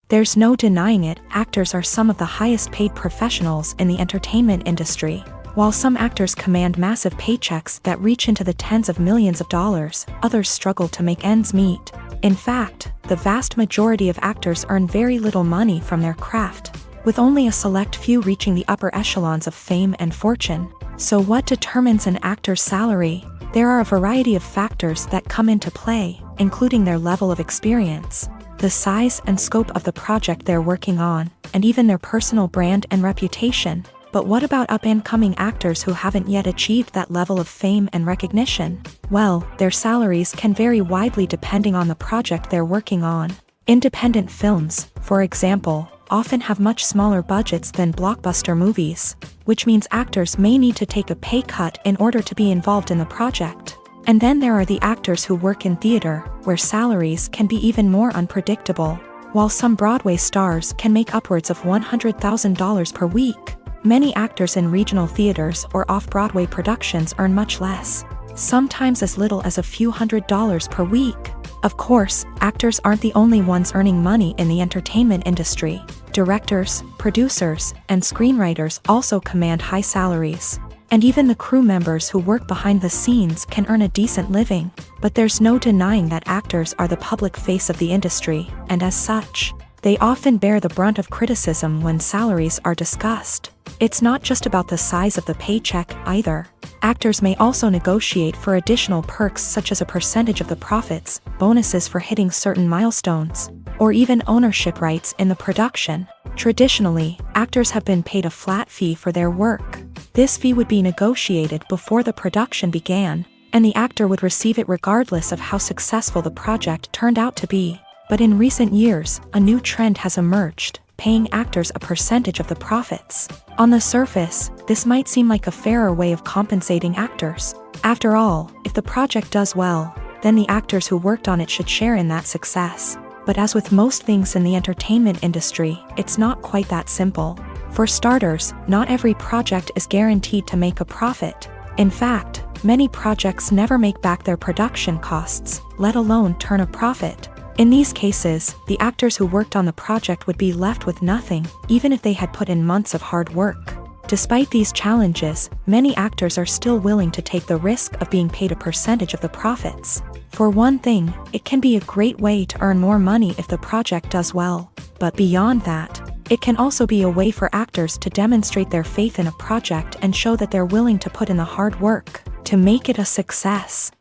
There's no denying it, actors are some of the highest paid professionals in the entertainment industry. While some actors command massive paychecks that reach into the tens of millions of dollars, others struggle to make ends meet. In fact, the vast majority of actors earn very little money from their craft, with only a select few reaching the upper echelons of fame and fortune. So what determines an actor's salary? There are a variety of factors that come into play, including their level of experience, the size and scope of the project they're working on, and even their personal brand and reputation. But what about up-and-coming actors who haven't yet achieved that level of fame and recognition? Well, their salaries can vary widely depending on the project they're working on. Independent films, for example, often have much smaller budgets than blockbuster movies, which means actors may need to take a pay cut in order to be involved in the project. And then there are the actors who work in theater, where salaries can be even more unpredictable. While some Broadway stars can make upwards of $100,000 per week, many actors in regional theaters or off-Broadway productions earn much less, sometimes as little as a few $100s per week. Of course, actors aren't the only ones earning money in the entertainment industry. Directors, producers, and screenwriters also command high salaries. And even the crew members who work behind the scenes can earn a decent living. But there's no denying that actors are the public face of the industry, and as such, they often bear the brunt of criticism when salaries are discussed. It's not just about the size of the paycheck, either. Actors may also negotiate for additional perks such as a percentage of the profits, bonuses for hitting certain milestones, or even ownership rights in the production. Traditionally, actors have been paid a flat fee for their work. This fee would be negotiated before the production began, and the actor would receive it regardless of how successful the project turned out to be. But in recent years, a new trend has emerged, paying actors a percentage of the profits. On the surface, this might seem like a fairer way of compensating actors. After all, if the project does well, then the actors who worked on it should share in that success. But as with most things in the entertainment industry, it's not quite that simple. For starters, not every project is guaranteed to make a profit. In fact, many projects never make back their production costs, let alone turn a profit. In these cases, the actors who worked on the project would be left with nothing, even if they had put in months of hard work. Despite these challenges, many actors are still willing to take the risk of being paid a percentage of the profits. For one thing, it can be a great way to earn more money if the project does well. But beyond that, it can also be a way for actors to demonstrate their faith in a project and show that they're willing to put in the hard work to make it a success.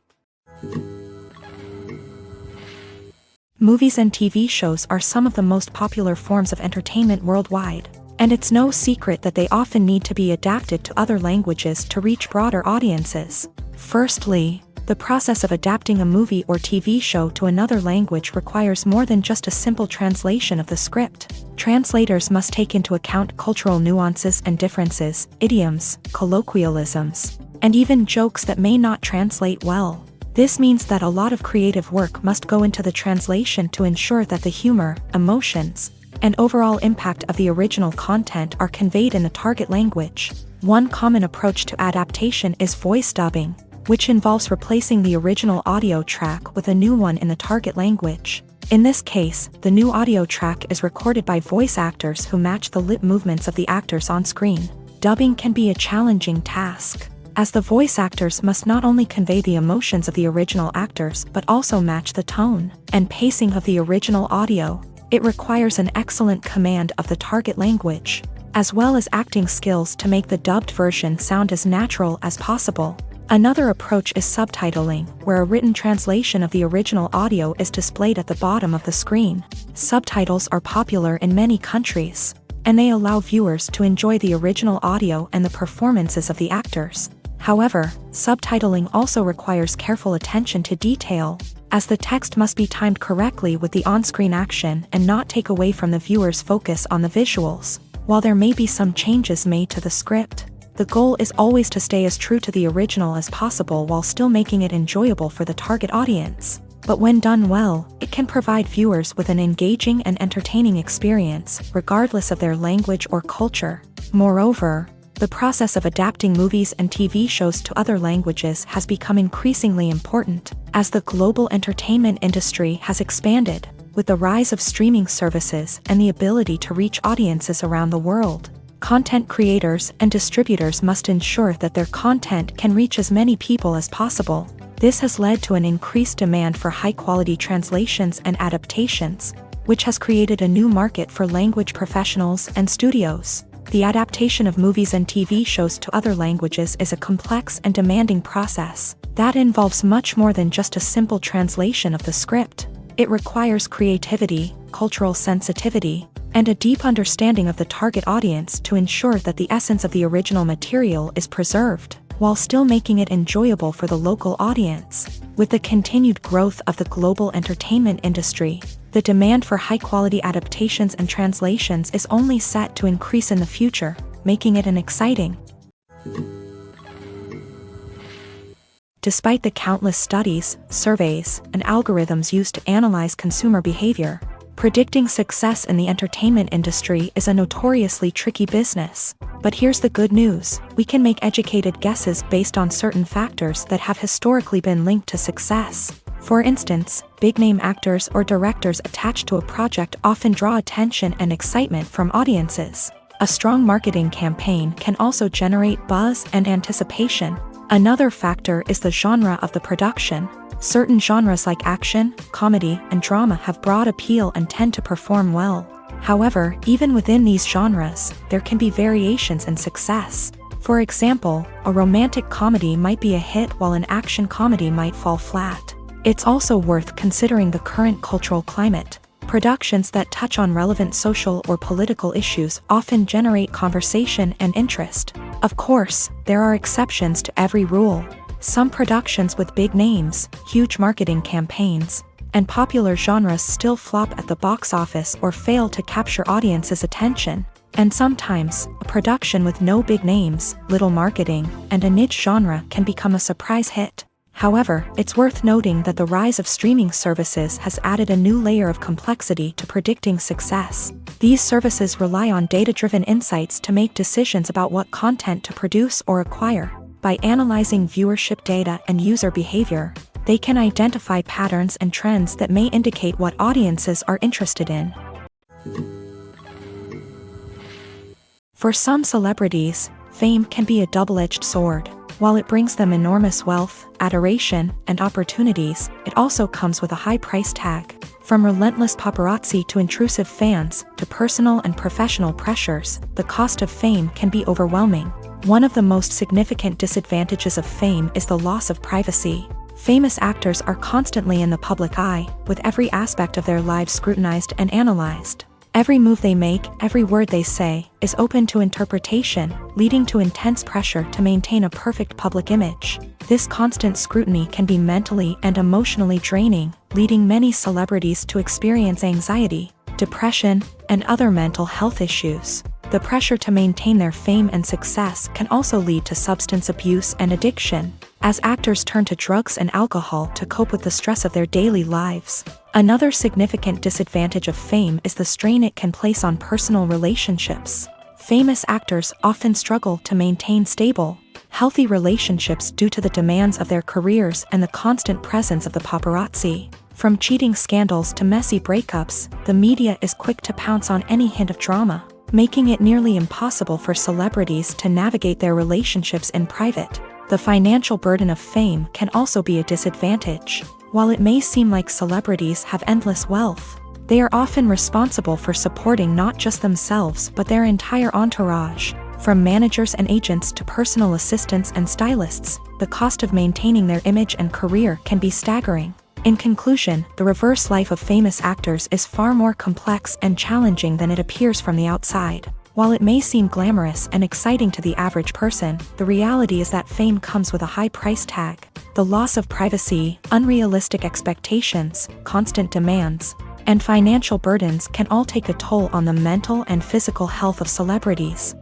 Movies and TV shows are some of the most popular forms of entertainment worldwide, and it's no secret that they often need to be adapted to other languages to reach broader audiences. Firstly, the process of adapting a movie or TV show to another language requires more than just a simple translation of the script. Translators must take into account cultural nuances and differences, idioms, colloquialisms, and even jokes that may not translate well. This means that a lot of creative work must go into the translation to ensure that the humor, emotions, and overall impact of the original content are conveyed in the target language. One common approach to adaptation is voice dubbing, which involves replacing the original audio track with a new one in the target language. In this case, the new audio track is recorded by voice actors who match the lip movements of the actors on screen. Dubbing can be a challenging task, as the voice actors must not only convey the emotions of the original actors but also match the tone and pacing of the original audio. It requires an excellent command of the target language, as well as acting skills to make the dubbed version sound as natural as possible. Another approach is subtitling, where a written translation of the original audio is displayed at the bottom of the screen. Subtitles are popular in many countries, and they allow viewers to enjoy the original audio and the performances of the actors. However, subtitling also requires careful attention to detail, as the text must be timed correctly with the on-screen action and not take away from the viewer's focus on the visuals. While there may be some changes made to the script, the goal is always to stay as true to the original as possible while still making it enjoyable for the target audience. But when done well, it can provide viewers with an engaging and entertaining experience, regardless of their language or culture. Moreover, the process of adapting movies and TV shows to other languages has become increasingly important, as the global entertainment industry has expanded, with the rise of streaming services and the ability to reach audiences around the world. Content creators and distributors must ensure that their content can reach as many people as possible. This has led to an increased demand for high-quality translations and adaptations, which has created a new market for language professionals and studios. The adaptation of movies and TV shows to other languages is a complex and demanding process that involves much more than just a simple translation of the script. It requires creativity, cultural sensitivity, and a deep understanding of the target audience to ensure that the essence of the original material is preserved, while still making it enjoyable for the local audience. With the continued growth of the global entertainment industry, the demand for high-quality adaptations and translations is only set to increase in the future, making it an exciting. Despite the countless studies, surveys, and algorithms used to analyze consumer behavior, predicting success in the entertainment industry is a notoriously tricky business. But here's the good news: we can make educated guesses based on certain factors that have historically been linked to success. For instance, big-name actors or directors attached to a project often draw attention and excitement from audiences. A strong marketing campaign can also generate buzz and anticipation. Another factor is the genre of the production. Certain genres like action, comedy, and drama have broad appeal and tend to perform well. However, even within these genres, there can be variations in success. For example, a romantic comedy might be a hit while an action comedy might fall flat. It's also worth considering the current cultural climate. Productions that touch on relevant social or political issues often generate conversation and interest. Of course, there are exceptions to every rule. Some productions with big names, huge marketing campaigns, and popular genres still flop at the box office or fail to capture audiences' attention. And sometimes, a production with no big names, little marketing, and a niche genre can become a surprise hit. However, it's worth noting that the rise of streaming services has added a new layer of complexity to predicting success. These services rely on data-driven insights to make decisions about what content to produce or acquire. By analyzing viewership data and user behavior, they can identify patterns and trends that may indicate what audiences are interested in. For some celebrities, fame can be a double-edged sword. While it brings them enormous wealth, adoration, and opportunities, it also comes with a high price tag. From relentless paparazzi to intrusive fans, to personal and professional pressures, the cost of fame can be overwhelming. One of the most significant disadvantages of fame is the loss of privacy. Famous actors are constantly in the public eye, with every aspect of their lives scrutinized and analyzed. Every move they make, every word they say, is open to interpretation, leading to intense pressure to maintain a perfect public image. This constant scrutiny can be mentally and emotionally draining, leading many celebrities to experience anxiety, depression, and other mental health issues. The pressure to maintain their fame and success can also lead to substance abuse and addiction, as actors turn to drugs and alcohol to cope with the stress of their daily lives. Another significant disadvantage of fame is the strain it can place on personal relationships. Famous actors often struggle to maintain stable, healthy relationships due to the demands of their careers and the constant presence of the paparazzi. From cheating scandals to messy breakups, the media is quick to pounce on any hint of drama, making it nearly impossible for celebrities to navigate their relationships in private. The financial burden of fame can also be a disadvantage. While it may seem like celebrities have endless wealth, they are often responsible for supporting not just themselves but their entire entourage. From managers and agents to personal assistants and stylists, the cost of maintaining their image and career can be staggering. In conclusion, the reverse life of famous actors is far more complex and challenging than it appears from the outside. While it may seem glamorous and exciting to the average person, the reality is that fame comes with a high price tag. The loss of privacy, unrealistic expectations, constant demands, and financial burdens can all take a toll on the mental and physical health of celebrities.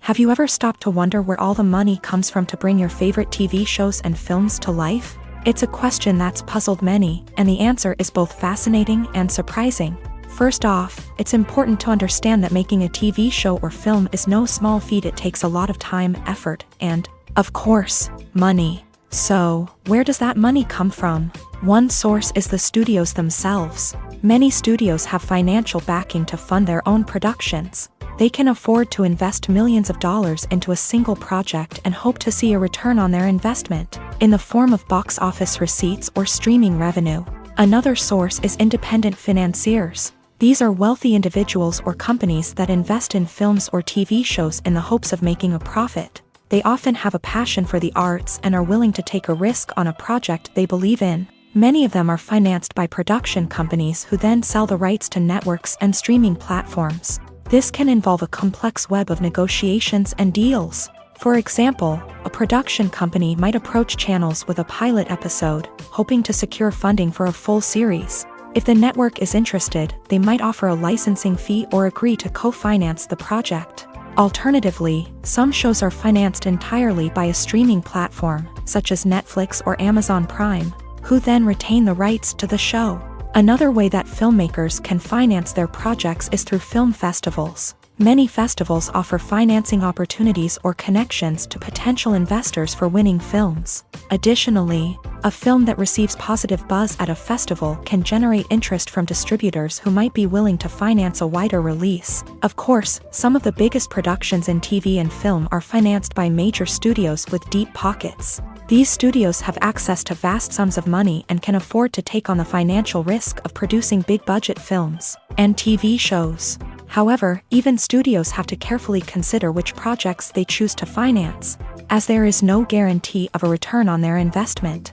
Have you ever stopped to wonder where all the money comes from to bring your favorite TV shows and films to life? It's a question that's puzzled many, and the answer is both fascinating and surprising. First off, it's important to understand that making a TV show or film is no small feat. It takes a lot of time, effort, and, of course, money. So, where does that money come from? One source is the studios themselves. Many studios have financial backing to fund their own productions. They can afford to invest millions of dollars into a single project and hope to see a return on their investment, in the form of box office receipts or streaming revenue. Another source is independent financiers. These are wealthy individuals or companies that invest in films or TV shows in the hopes of making a profit. They often have a passion for the arts and are willing to take a risk on a project they believe in. Many of them are financed by production companies who then sell the rights to networks and streaming platforms. This can involve a complex web of negotiations and deals. For example, a production company might approach channels with a pilot episode, hoping to secure funding for a full series. If the network is interested, they might offer a licensing fee or agree to co-finance the project. Alternatively, some shows are financed entirely by a streaming platform, such as Netflix or Amazon Prime, who then retain the rights to the show. Another way that filmmakers can finance their projects is through film festivals. Many festivals offer financing opportunities or connections to potential investors for winning films. Additionally, a film that receives positive buzz at a festival can generate interest from distributors who might be willing to finance a wider release. Of course, some of the biggest productions in TV and film are financed by major studios with deep pockets. These studios have access to vast sums of money and can afford to take on the financial risk of producing big-budget films and TV shows. However, even studios have to carefully consider which projects they choose to finance, as there is no guarantee of a return on their investment.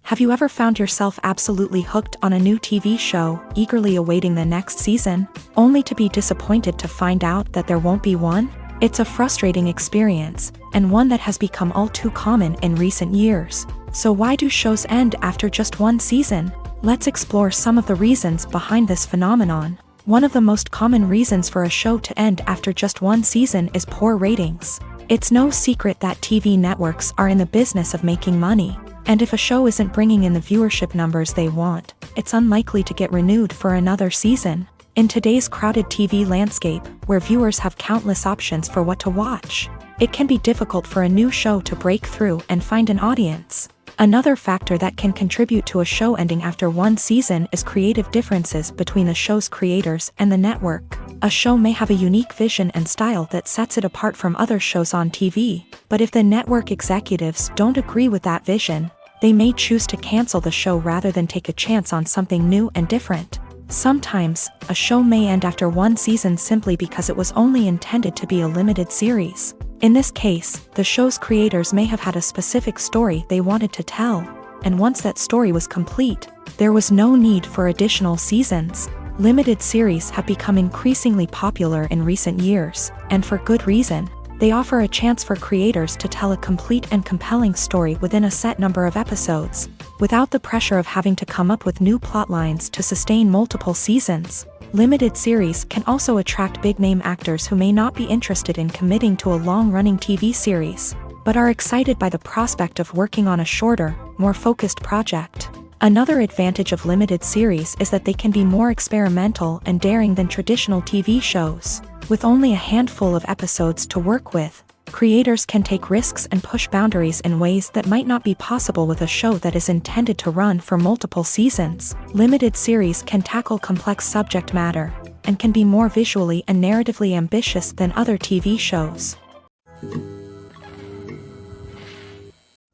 Have you ever found yourself absolutely hooked on a new TV show, eagerly awaiting the next season, only to be disappointed to find out that there won't be one? It's a frustrating experience, and one that has become all too common in recent years. So why do shows end after just one season? Let's explore some of the reasons behind this phenomenon. One of the most common reasons for a show to end after just one season is poor ratings. It's no secret that TV networks are in the business of making money, and if a show isn't bringing in the viewership numbers they want, it's unlikely to get renewed for another season. In today's crowded TV landscape, where viewers have countless options for what to watch, it can be difficult for a new show to break through and find an audience. Another factor that can contribute to a show ending after one season is creative differences between the show's creators and the network. A show may have a unique vision and style that sets it apart from other shows on TV, but if the network executives don't agree with that vision, they may choose to cancel the show rather than take a chance on something new and different. Sometimes, a show may end after one season simply because it was only intended to be a limited series. In this case, the show's creators may have had a specific story they wanted to tell, and once that story was complete, there was no need for additional seasons. Limited series have become increasingly popular in recent years, and for good reason. They offer a chance for creators to tell a complete and compelling story within a set number of episodes, without the pressure of having to come up with new plotlines to sustain multiple seasons. Limited series can also attract big-name actors who may not be interested in committing to a long-running TV series, but are excited by the prospect of working on a shorter, more focused project. Another advantage of limited series is that they can be more experimental and daring than traditional TV shows. With only a handful of episodes to work with, Creators can take risks and push boundaries in ways that might not be possible with a show that is intended to run for multiple seasons. Limited series can tackle complex subject matter and can be more visually and narratively ambitious than other TV shows.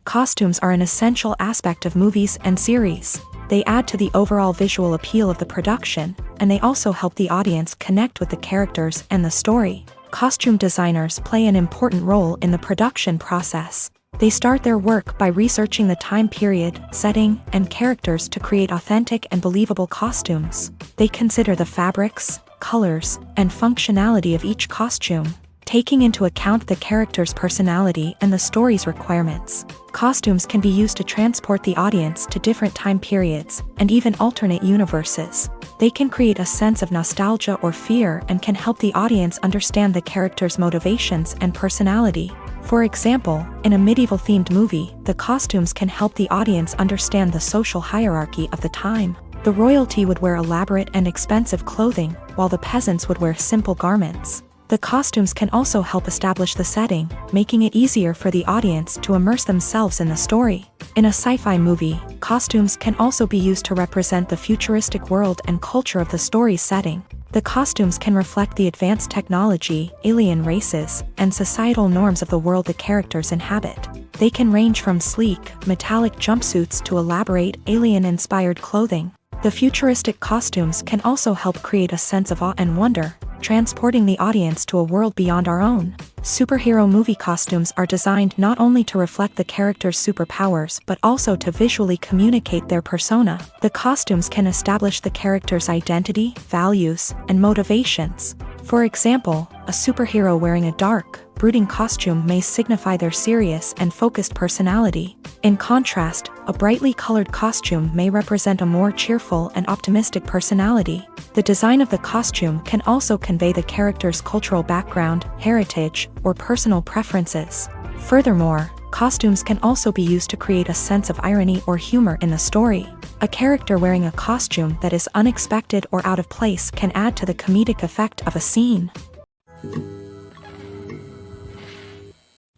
Costumes are an essential aspect of movies and series. They add to the overall visual appeal of the production, and they also help the audience connect with the characters and the story. Costume designers play an important role in the production process. They start their work by researching the time period, setting, and characters to create authentic and believable costumes. They consider the fabrics, colors, and functionality of each costume, taking into account the character's personality and the story's requirements. Costumes can be used to transport the audience to different time periods and even alternate universes. They can create a sense of nostalgia or fear and can help the audience understand the character's motivations and personality. For example, in a medieval-themed movie, the costumes can help the audience understand the social hierarchy of the time. The royalty would wear elaborate and expensive clothing, while the peasants would wear simple garments. The costumes can also help establish the setting, making it easier for the audience to immerse themselves in the story. In a sci-fi movie, costumes can also be used to represent the futuristic world and culture of the story's setting. The costumes can reflect the advanced technology, alien races, and societal norms of the world the characters inhabit. They can range from sleek, metallic jumpsuits to elaborate, alien-inspired clothing. The futuristic costumes can also help create a sense of awe and wonder, transporting the audience to a world beyond our own. Superhero movie costumes are designed not only to reflect the character's superpowers but also to visually communicate their persona. The costumes can establish the character's identity, values, and motivations. For example, a superhero wearing a dark, brooding costume may signify their serious and focused personality. In contrast, a brightly colored costume may represent a more cheerful and optimistic personality. The design of the costume can also convey the character's cultural background, heritage, or personal preferences. Furthermore, costumes can also be used to create a sense of irony or humor in the story. A character wearing a costume that is unexpected or out of place can add to the comedic effect of a scene.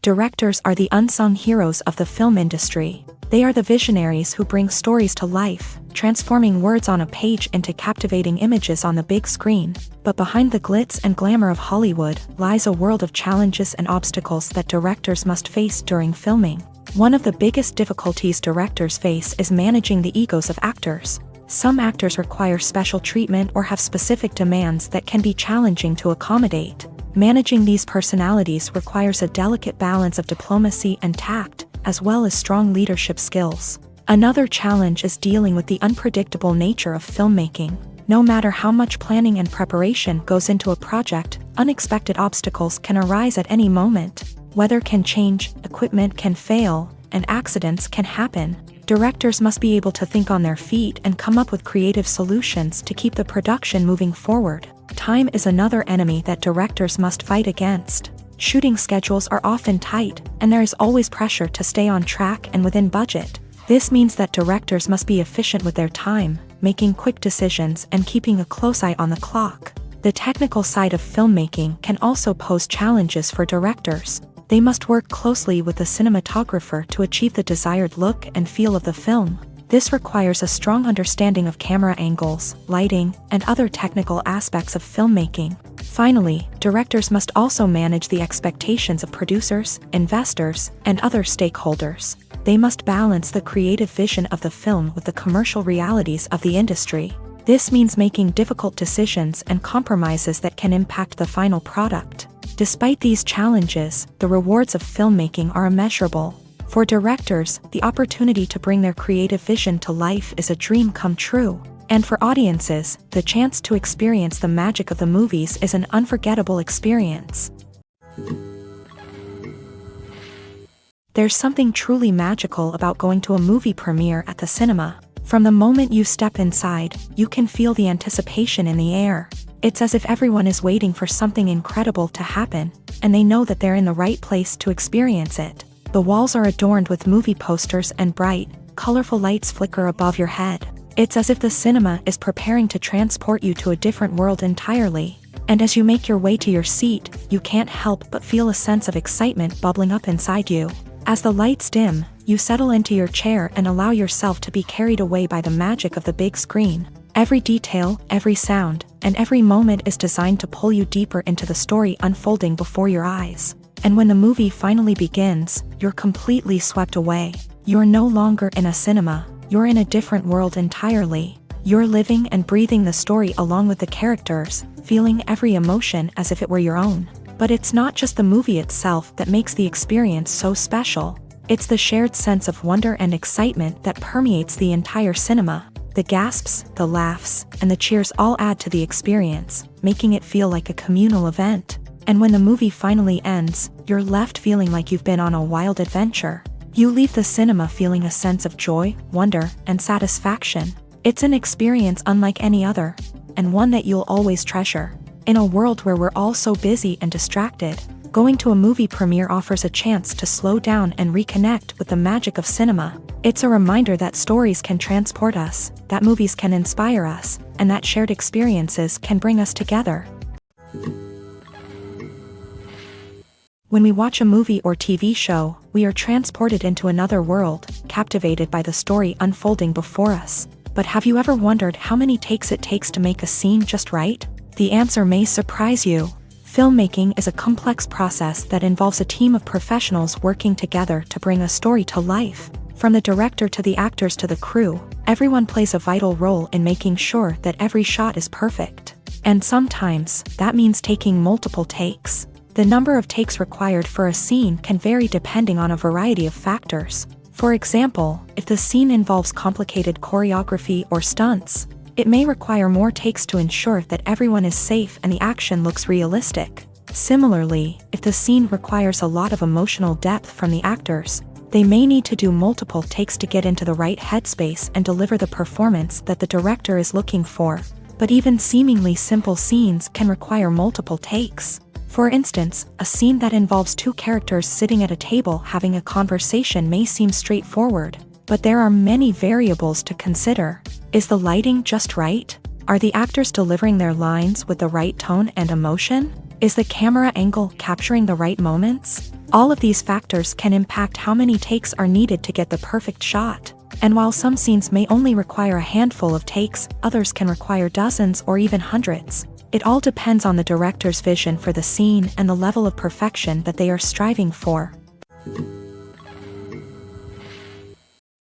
Directors are the unsung heroes of the film industry. They are the visionaries who bring stories to life, transforming words on a page into captivating images on the big screen. But behind the glitz and glamour of Hollywood lies a world of challenges and obstacles that directors must face during filming. One of the biggest difficulties directors face is managing the egos of actors. Some actors require special treatment or have specific demands that can be challenging to accommodate. Managing these personalities requires a delicate balance of diplomacy and tact, as well as strong leadership skills. Another challenge is dealing with the unpredictable nature of filmmaking. No matter how much planning and preparation goes into a project, unexpected obstacles can arise at any moment. Weather can change, equipment can fail, and accidents can happen. Directors must be able to think on their feet and come up with creative solutions to keep the production moving forward. Time is another enemy that directors must fight against. Shooting schedules are often tight, and there is always pressure to stay on track and within budget. This means that directors must be efficient with their time, making quick decisions and keeping a close eye on the clock. The technical side of filmmaking can also pose challenges for directors. They must work closely with the cinematographer to achieve the desired look and feel of the film. This requires a strong understanding of camera angles, lighting, and other technical aspects of filmmaking. Finally, directors must also manage the expectations of producers, investors, and other stakeholders. They must balance the creative vision of the film with the commercial realities of the industry. This means making difficult decisions and compromises that can impact the final product. Despite these challenges, the rewards of filmmaking are immeasurable. For directors, the opportunity to bring their creative vision to life is a dream come true. And for audiences, the chance to experience the magic of the movies is an unforgettable experience. There's something truly magical about going to a movie premiere at the cinema. From the moment you step inside, you can feel the anticipation in the air. It's as if everyone is waiting for something incredible to happen, and they know that they're in the right place to experience it. The walls are adorned with movie posters and bright, colorful lights flicker above your head. It's as if the cinema is preparing to transport you to a different world entirely. And as you make your way to your seat, you can't help but feel a sense of excitement bubbling up inside you. As the lights dim, you settle into your chair and allow yourself to be carried away by the magic of the big screen. Every detail, every sound, and every moment is designed to pull you deeper into the story unfolding before your eyes. And when the movie finally begins, you're completely swept away. You're no longer in a cinema, you're in a different world entirely. You're living and breathing the story along with the characters, feeling every emotion as if it were your own. But it's not just the movie itself that makes the experience so special. It's the shared sense of wonder and excitement that permeates the entire cinema. The gasps, the laughs, and the cheers all add to the experience, making it feel like a communal event. And when the movie finally ends, you're left feeling like you've been on a wild adventure. You leave the cinema feeling a sense of joy, wonder, and satisfaction. It's an experience unlike any other, and one that you'll always treasure. In a world where we're all so busy and distracted, going to a movie premiere offers a chance to slow down and reconnect with the magic of cinema. It's a reminder that stories can transport us, that movies can inspire us, and that shared experiences can bring us together. When we watch a movie or TV show, we are transported into another world, captivated by the story unfolding before us. But have you ever wondered how many takes it takes to make a scene just right? The answer may surprise you. Filmmaking is a complex process that involves a team of professionals working together to bring a story to life. From the director to the actors to the crew, everyone plays a vital role in making sure that every shot is perfect. And sometimes, that means taking multiple takes. The number of takes required for a scene can vary depending on a variety of factors. For example, if the scene involves complicated choreography or stunts, it may require more takes to ensure that everyone is safe and the action looks realistic. Similarly, if the scene requires a lot of emotional depth from the actors, they may need to do multiple takes to get into the right headspace and deliver the performance that the director is looking for. But even seemingly simple scenes can require multiple takes. For instance, a scene that involves two characters sitting at a table having a conversation may seem straightforward, but there are many variables to consider. Is the lighting just right? Are the actors delivering their lines with the right tone and emotion? Is the camera angle capturing the right moments? All of these factors can impact how many takes are needed to get the perfect shot. And while some scenes may only require a handful of takes, others can require dozens or even hundreds. It all depends on the director's vision for the scene and the level of perfection that they are striving for.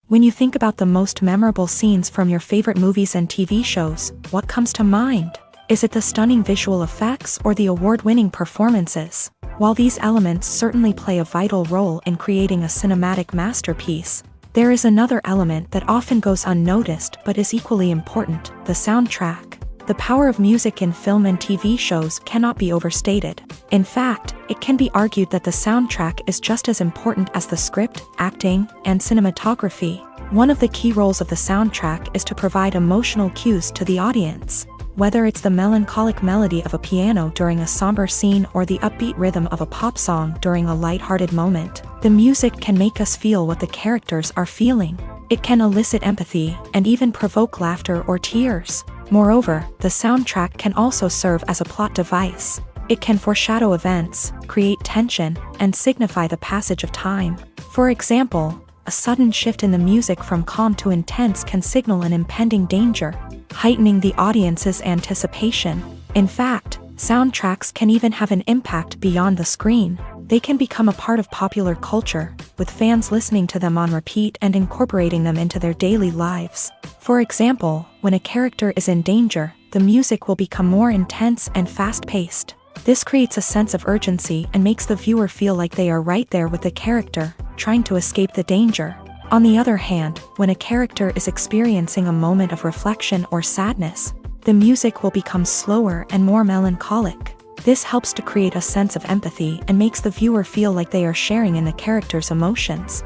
When you think about the most memorable scenes from your favorite movies and TV shows, what comes to mind? Is it the stunning visual effects or the award-winning performances? While these elements certainly play a vital role in creating a cinematic masterpiece, there is another element that often goes unnoticed but is equally important: the soundtrack. The power of music in film and TV shows cannot be overstated. In fact, it can be argued that the soundtrack is just as important as the script, acting, and cinematography. One of the key roles of the soundtrack is to provide emotional cues to the audience. Whether it's the melancholic melody of a piano during a somber scene or the upbeat rhythm of a pop song during a lighthearted moment, the music can make us feel what the characters are feeling. It can elicit empathy and even provoke laughter or tears. Moreover, the soundtrack can also serve as a plot device. It can foreshadow events, create tension, and signify the passage of time. For example, a sudden shift in the music from calm to intense can signal an impending danger, heightening the audience's anticipation. In fact, soundtracks can even have an impact beyond the screen. They can become a part of popular culture, with fans listening to them on repeat and incorporating them into their daily lives. For example, when a character is in danger, the music will become more intense and fast-paced. This creates a sense of urgency and makes the viewer feel like they are right there with the character, trying to escape the danger. On the other hand, when a character is experiencing a moment of reflection or sadness, the music will become slower and more melancholic. This helps to create a sense of empathy and makes the viewer feel like they are sharing in the character's emotions.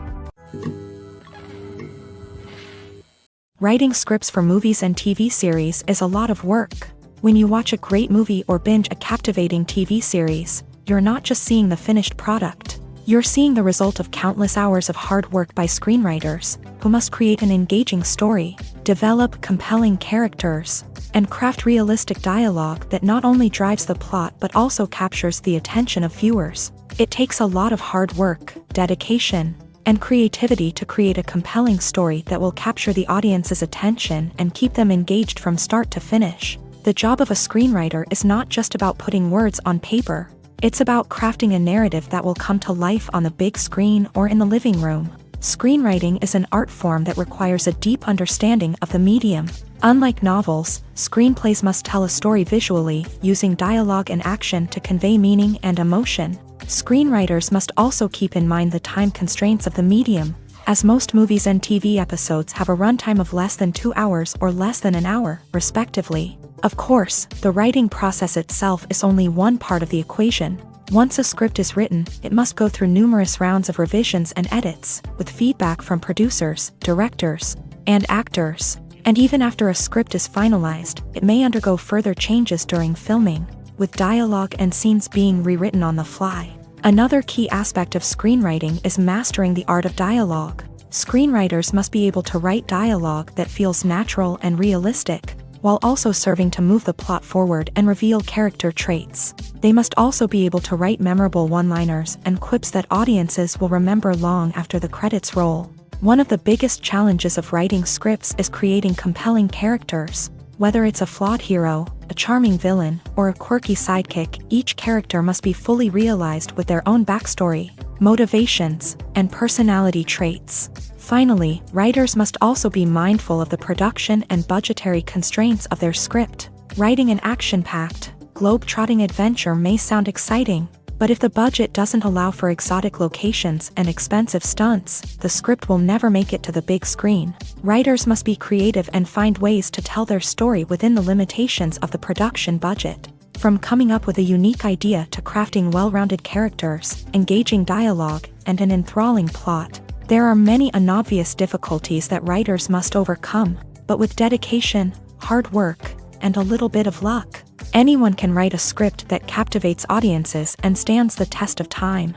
Writing scripts for movies and TV series is a lot of work. When you watch a great movie or binge a captivating TV series, you're not just seeing the finished product. You're seeing the result of countless hours of hard work by screenwriters, who must create an engaging story, develop compelling characters, and craft realistic dialogue that not only drives the plot but also captures the attention of viewers. It takes a lot of hard work, dedication, and creativity to create a compelling story that will capture the audience's attention and keep them engaged from start to finish. The job of a screenwriter is not just about putting words on paper. It's about crafting a narrative that will come to life on the big screen or in the living room. Screenwriting is an art form that requires a deep understanding of the medium. Unlike novels, screenplays must tell a story visually, using dialogue and action to convey meaning and emotion. Screenwriters must also keep in mind the time constraints of the medium, as most movies and TV episodes have a runtime of less than 2 hours or less than an hour, respectively. Of course, the writing process itself is only one part of the equation. Once a script is written, it must go through numerous rounds of revisions and edits, with feedback from producers, directors, and actors. And even after a script is finalized, it may undergo further changes during filming, with dialogue and scenes being rewritten on the fly. Another key aspect of screenwriting is mastering the art of dialogue. Screenwriters must be able to write dialogue that feels natural and realistic, while also serving to move the plot forward and reveal character traits. They must also be able to write memorable one-liners and quips that audiences will remember long after the credits roll. One of the biggest challenges of writing scripts is creating compelling characters. Whether it's a flawed hero, a charming villain, or a quirky sidekick, each character must be fully realized with their own backstory, motivations, and personality traits. Finally, writers must also be mindful of the production and budgetary constraints of their script. Writing an action-packed, globe-trotting adventure may sound exciting, but if the budget doesn't allow for exotic locations and expensive stunts, the script will never make it to the big screen. Writers must be creative and find ways to tell their story within the limitations of the production budget. From coming up with a unique idea to crafting well-rounded characters, engaging dialogue, and an enthralling plot, there are many unobvious difficulties that writers must overcome, but with dedication, hard work, and a little bit of luck, anyone can write a script that captivates audiences and stands the test of time.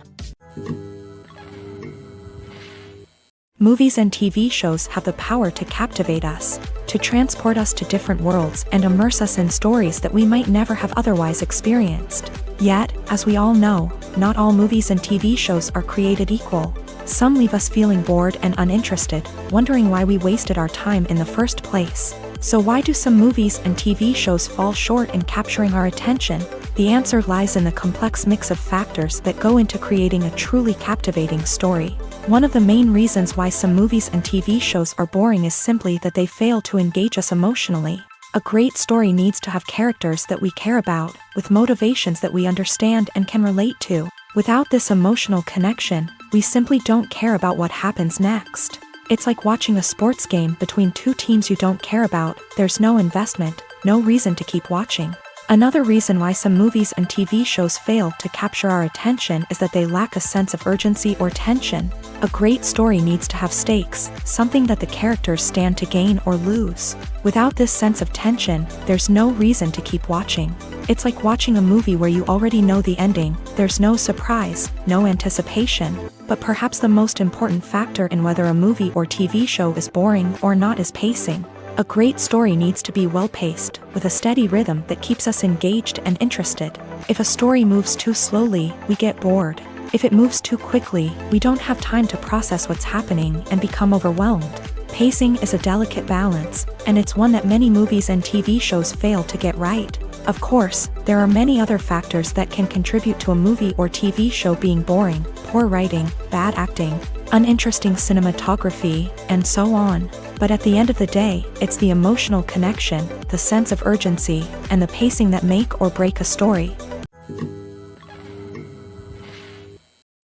Movies and TV shows have the power to captivate us, to transport us to different worlds and immerse us in stories that we might never have otherwise experienced. Yet, as we all know, not all movies and TV shows are created equal. Some leave us feeling bored and uninterested, wondering why we wasted our time in the first place. So why do some movies and TV shows fall short in capturing our attention? The answer lies in the complex mix of factors that go into creating a truly captivating story. One of the main reasons why some movies and TV shows are boring is simply that they fail to engage us emotionally. A great story needs to have characters that we care about, with motivations that we understand and can relate to. Without this emotional connection, we simply don't care about what happens next. It's like watching a sports game between two teams you don't care about. There's no investment, no reason to keep watching. Another reason why some movies and TV shows fail to capture our attention is that they lack a sense of urgency or tension. A great story needs to have stakes, something that the characters stand to gain or lose. Without this sense of tension, there's no reason to keep watching. It's like watching a movie where you already know the ending. There's no surprise, no anticipation. But perhaps the most important factor in whether a movie or TV show is boring or not is pacing. A great story needs to be well-paced, with a steady rhythm that keeps us engaged and interested. If a story moves too slowly, we get bored. If it moves too quickly, we don't have time to process what's happening and become overwhelmed. Pacing is a delicate balance, and it's one that many movies and TV shows fail to get right. Of course, there are many other factors that can contribute to a movie or TV show being boring: poor writing, bad acting, uninteresting cinematography, and so on. But at the end of the day, it's the emotional connection, the sense of urgency, and the pacing that make or break a story.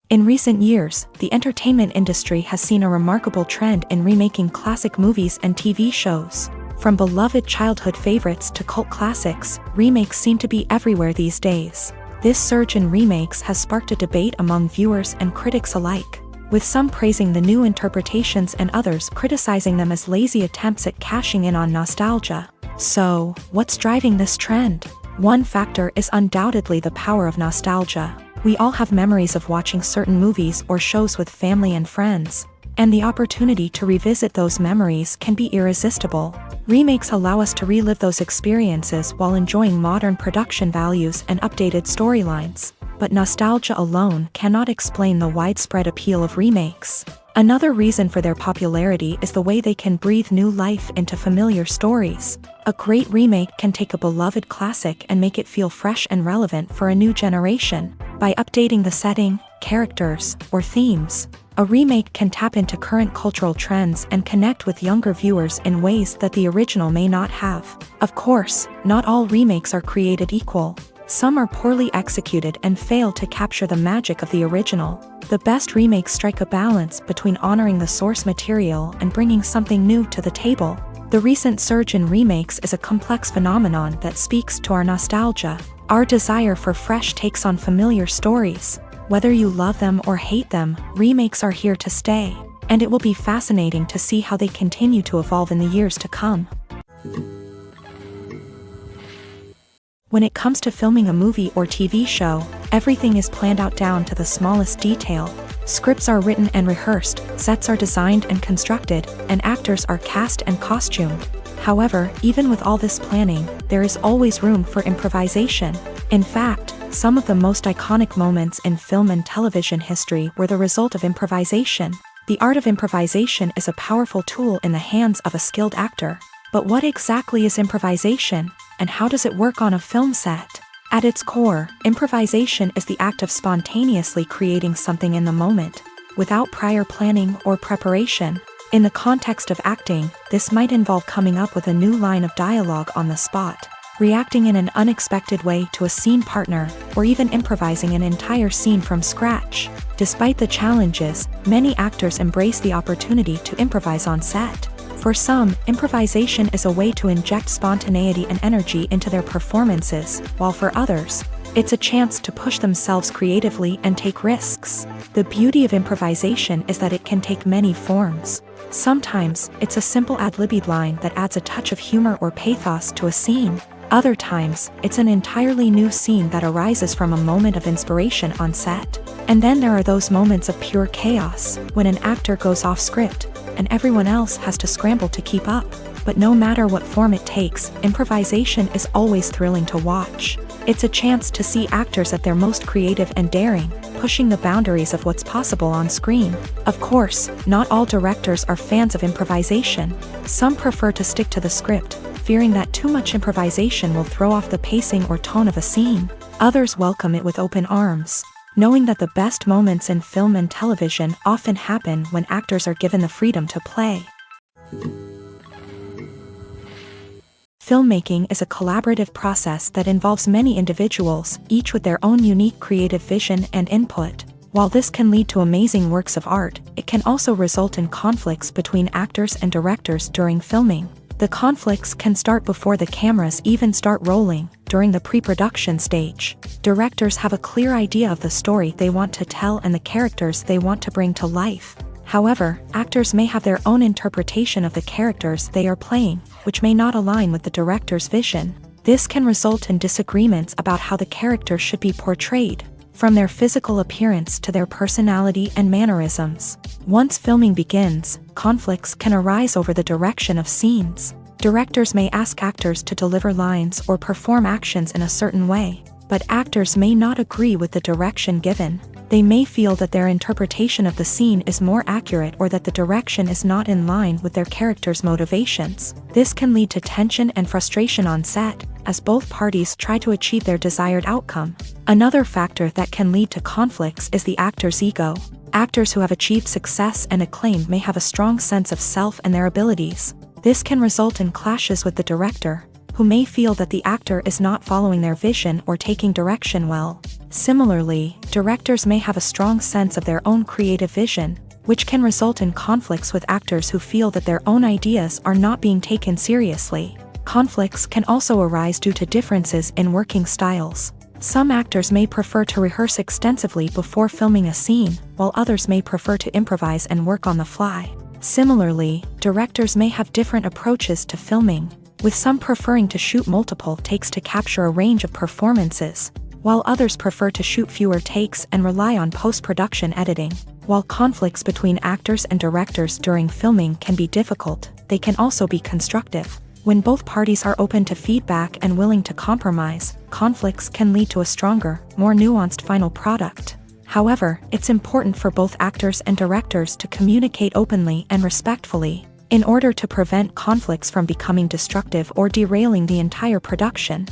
In recent years, the entertainment industry has seen a remarkable trend in remaking classic movies and TV shows. From beloved childhood favorites to cult classics, remakes seem to be everywhere these days. This surge in remakes has sparked a debate among viewers and critics alike, with some praising the new interpretations and others criticizing them as lazy attempts at cashing in on nostalgia. So, what's driving this trend? One factor is undoubtedly the power of nostalgia. We all have memories of watching certain movies or shows with family and friends, and the opportunity to revisit those memories can be irresistible. Remakes allow us to relive those experiences while enjoying modern production values and updated storylines. But nostalgia alone cannot explain the widespread appeal of remakes. Another reason for their popularity is the way they can breathe new life into familiar stories. A great remake can take a beloved classic and make it feel fresh and relevant for a new generation. By updating the setting, characters, or themes, a remake can tap into current cultural trends and connect with younger viewers in ways that the original may not have. Of course, not all remakes are created equal. Some are poorly executed and fail to capture the magic of the original. The best remakes strike a balance between honoring the source material and bringing something new to the table. The recent surge in remakes is a complex phenomenon that speaks to our nostalgia, our desire for fresh takes on familiar stories. Whether you love them or hate them, remakes are here to stay, and it will be fascinating to see how they continue to evolve in the years to come. When it comes to filming a movie or TV show, everything is planned out down to the smallest detail. Scripts are written and rehearsed, sets are designed and constructed, and actors are cast and costumed. However, even with all this planning, there is always room for improvisation. In fact, some of the most iconic moments in film and television history were the result of improvisation. The art of improvisation is a powerful tool in the hands of a skilled actor. But what exactly is improvisation, and how does it work on a film set? At its core, improvisation is the act of spontaneously creating something in the moment, without prior planning or preparation. In the context of acting, this might involve coming up with a new line of dialogue on the spot, reacting in an unexpected way to a scene partner, or even improvising an entire scene from scratch. Despite the challenges, many actors embrace the opportunity to improvise on set. For some, improvisation is a way to inject spontaneity and energy into their performances, while for others, it's a chance to push themselves creatively and take risks. The beauty of improvisation is that it can take many forms. Sometimes, it's a simple ad-libbed line that adds a touch of humor or pathos to a scene. Other times, it's an entirely new scene that arises from a moment of inspiration on set. And then there are those moments of pure chaos, when an actor goes off script, and everyone else has to scramble to keep up. But no matter what form it takes, improvisation is always thrilling to watch. It's a chance to see actors at their most creative and daring, pushing the boundaries of what's possible on screen. Of course, not all directors are fans of improvisation. Some prefer to stick to the script, fearing that too much improvisation will throw off the pacing or tone of a scene. Others welcome it with open arms, knowing that the best moments in film and television often happen when actors are given the freedom to play. Filmmaking is a collaborative process that involves many individuals, each with their own unique creative vision and input. While this can lead to amazing works of art, it can also result in conflicts between actors and directors during filming. The conflicts can start before the cameras even start rolling, during the pre-production stage. Directors have a clear idea of the story they want to tell and the characters they want to bring to life. However, actors may have their own interpretation of the characters they are playing, which may not align with the director's vision. This can result in disagreements about how the characters should be portrayed, from their physical appearance to their personality and mannerisms. Once filming begins, conflicts can arise over the direction of scenes. Directors may ask actors to deliver lines or perform actions in a certain way, but actors may not agree with the direction given. They may feel that their interpretation of the scene is more accurate or that the direction is not in line with their character's motivations. This can lead to tension and frustration on set, as both parties try to achieve their desired outcome. Another factor that can lead to conflicts is the actor's ego. Actors who have achieved success and acclaim may have a strong sense of self and their abilities. This can result in clashes with the director, who may feel that the actor is not following their vision or taking direction well. Similarly, directors may have a strong sense of their own creative vision, which can result in conflicts with actors who feel that their own ideas are not being taken seriously. Conflicts can also arise due to differences in working styles. Some actors may prefer to rehearse extensively before filming a scene, while others may prefer to improvise and work on the fly. Similarly, directors may have different approaches to filming, with some preferring to shoot multiple takes to capture a range of performances, while others prefer to shoot fewer takes and rely on post-production editing. While conflicts between actors and directors during filming can be difficult, they can also be constructive. When both parties are open to feedback and willing to compromise, conflicts can lead to a stronger, more nuanced final product. However, it's important for both actors and directors to communicate openly and respectfully, in order to prevent conflicts from becoming destructive or derailing the entire production.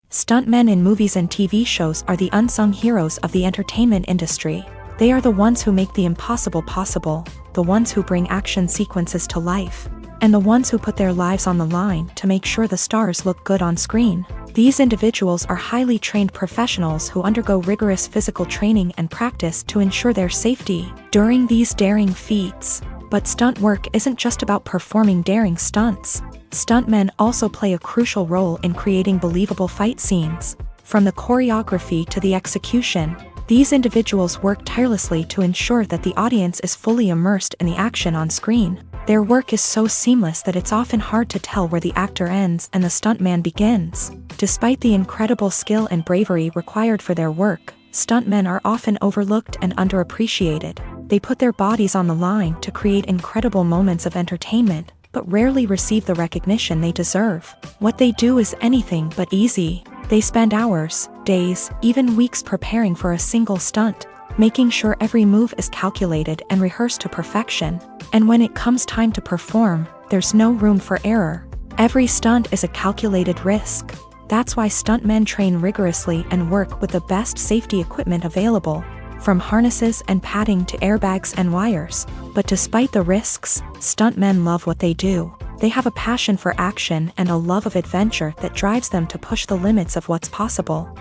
Stuntmen in movies and TV shows are the unsung heroes of the entertainment industry. They are the ones who make the impossible possible, the ones who bring action sequences to life, and the ones who put their lives on the line to make sure the stars look good on screen. These individuals are highly trained professionals who undergo rigorous physical training and practice to ensure their safety during these daring feats. But stunt work isn't just about performing daring stunts. Stuntmen also play a crucial role in creating believable fight scenes. From the choreography to the execution, these individuals work tirelessly to ensure that the audience is fully immersed in the action on screen. Their work is so seamless that it's often hard to tell where the actor ends and the stuntman begins. Despite the incredible skill and bravery required for their work, stuntmen are often overlooked and underappreciated. They put their bodies on the line to create incredible moments of entertainment, but rarely receive the recognition they deserve. What they do is anything but easy. They spend hours, days, even weeks preparing for a single stunt, making sure every move is calculated and rehearsed to perfection. And when it comes time to perform, there's no room for error. Every stunt is a calculated risk. That's why stuntmen train rigorously and work with the best safety equipment available, from harnesses and padding to airbags and wires. But despite the risks, stuntmen love what they do. They have a passion for action and a love of adventure that drives them to push the limits of what's possible.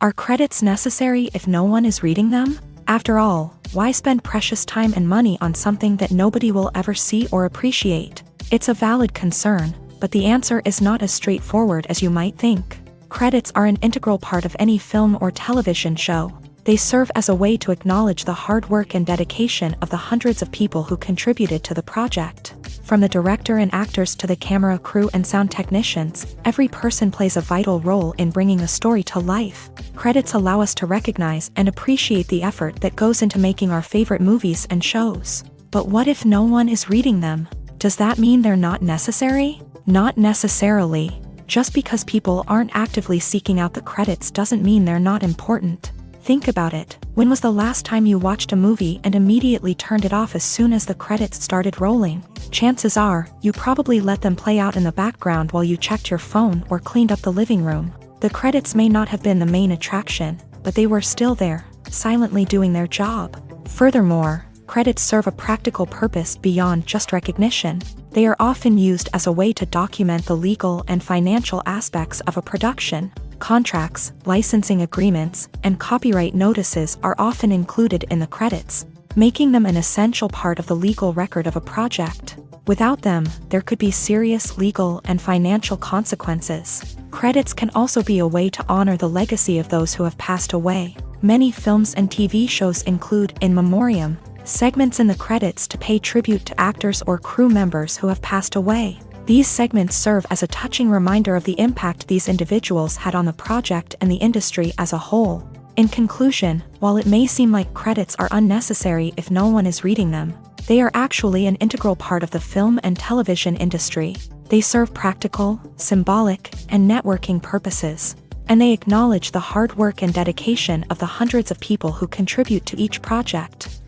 Are credits necessary if no one is reading them? After all, why spend precious time and money on something that nobody will ever see or appreciate? It's a valid concern, but the answer is not as straightforward as you might think. Credits are an integral part of any film or television show. They serve as a way to acknowledge the hard work and dedication of the hundreds of people who contributed to the project. From the director and actors to the camera crew and sound technicians, every person plays a vital role in bringing a story to life. Credits allow us to recognize and appreciate the effort that goes into making our favorite movies and shows. But what if no one is reading them? Does that mean they're not necessary? Not necessarily. Just because people aren't actively seeking out the credits doesn't mean they're not important. Think about it. When was the last time you watched a movie and immediately turned it off as soon as the credits started rolling? Chances are, you probably let them play out in the background while you checked your phone or cleaned up the living room. The credits may not have been the main attraction, but they were still there, silently doing their job. Furthermore, credits serve a practical purpose beyond just recognition. They are often used as a way to document the legal and financial aspects of a production. Contracts, licensing agreements, and copyright notices are often included in the credits, making them an essential part of the legal record of a project. Without them, there could be serious legal and financial consequences. Credits can also be a way to honor the legacy of those who have passed away. Many films and TV shows include in memoriam segments in the credits to pay tribute to actors or crew members who have passed away. These segments serve as a touching reminder of the impact these individuals had on the project and the industry as a whole. In conclusion, while it may seem like credits are unnecessary if no one is reading them, they are actually an integral part of the film and television industry. They serve practical, symbolic, and networking purposes, and they acknowledge the hard work and dedication of the hundreds of people who contribute to each project.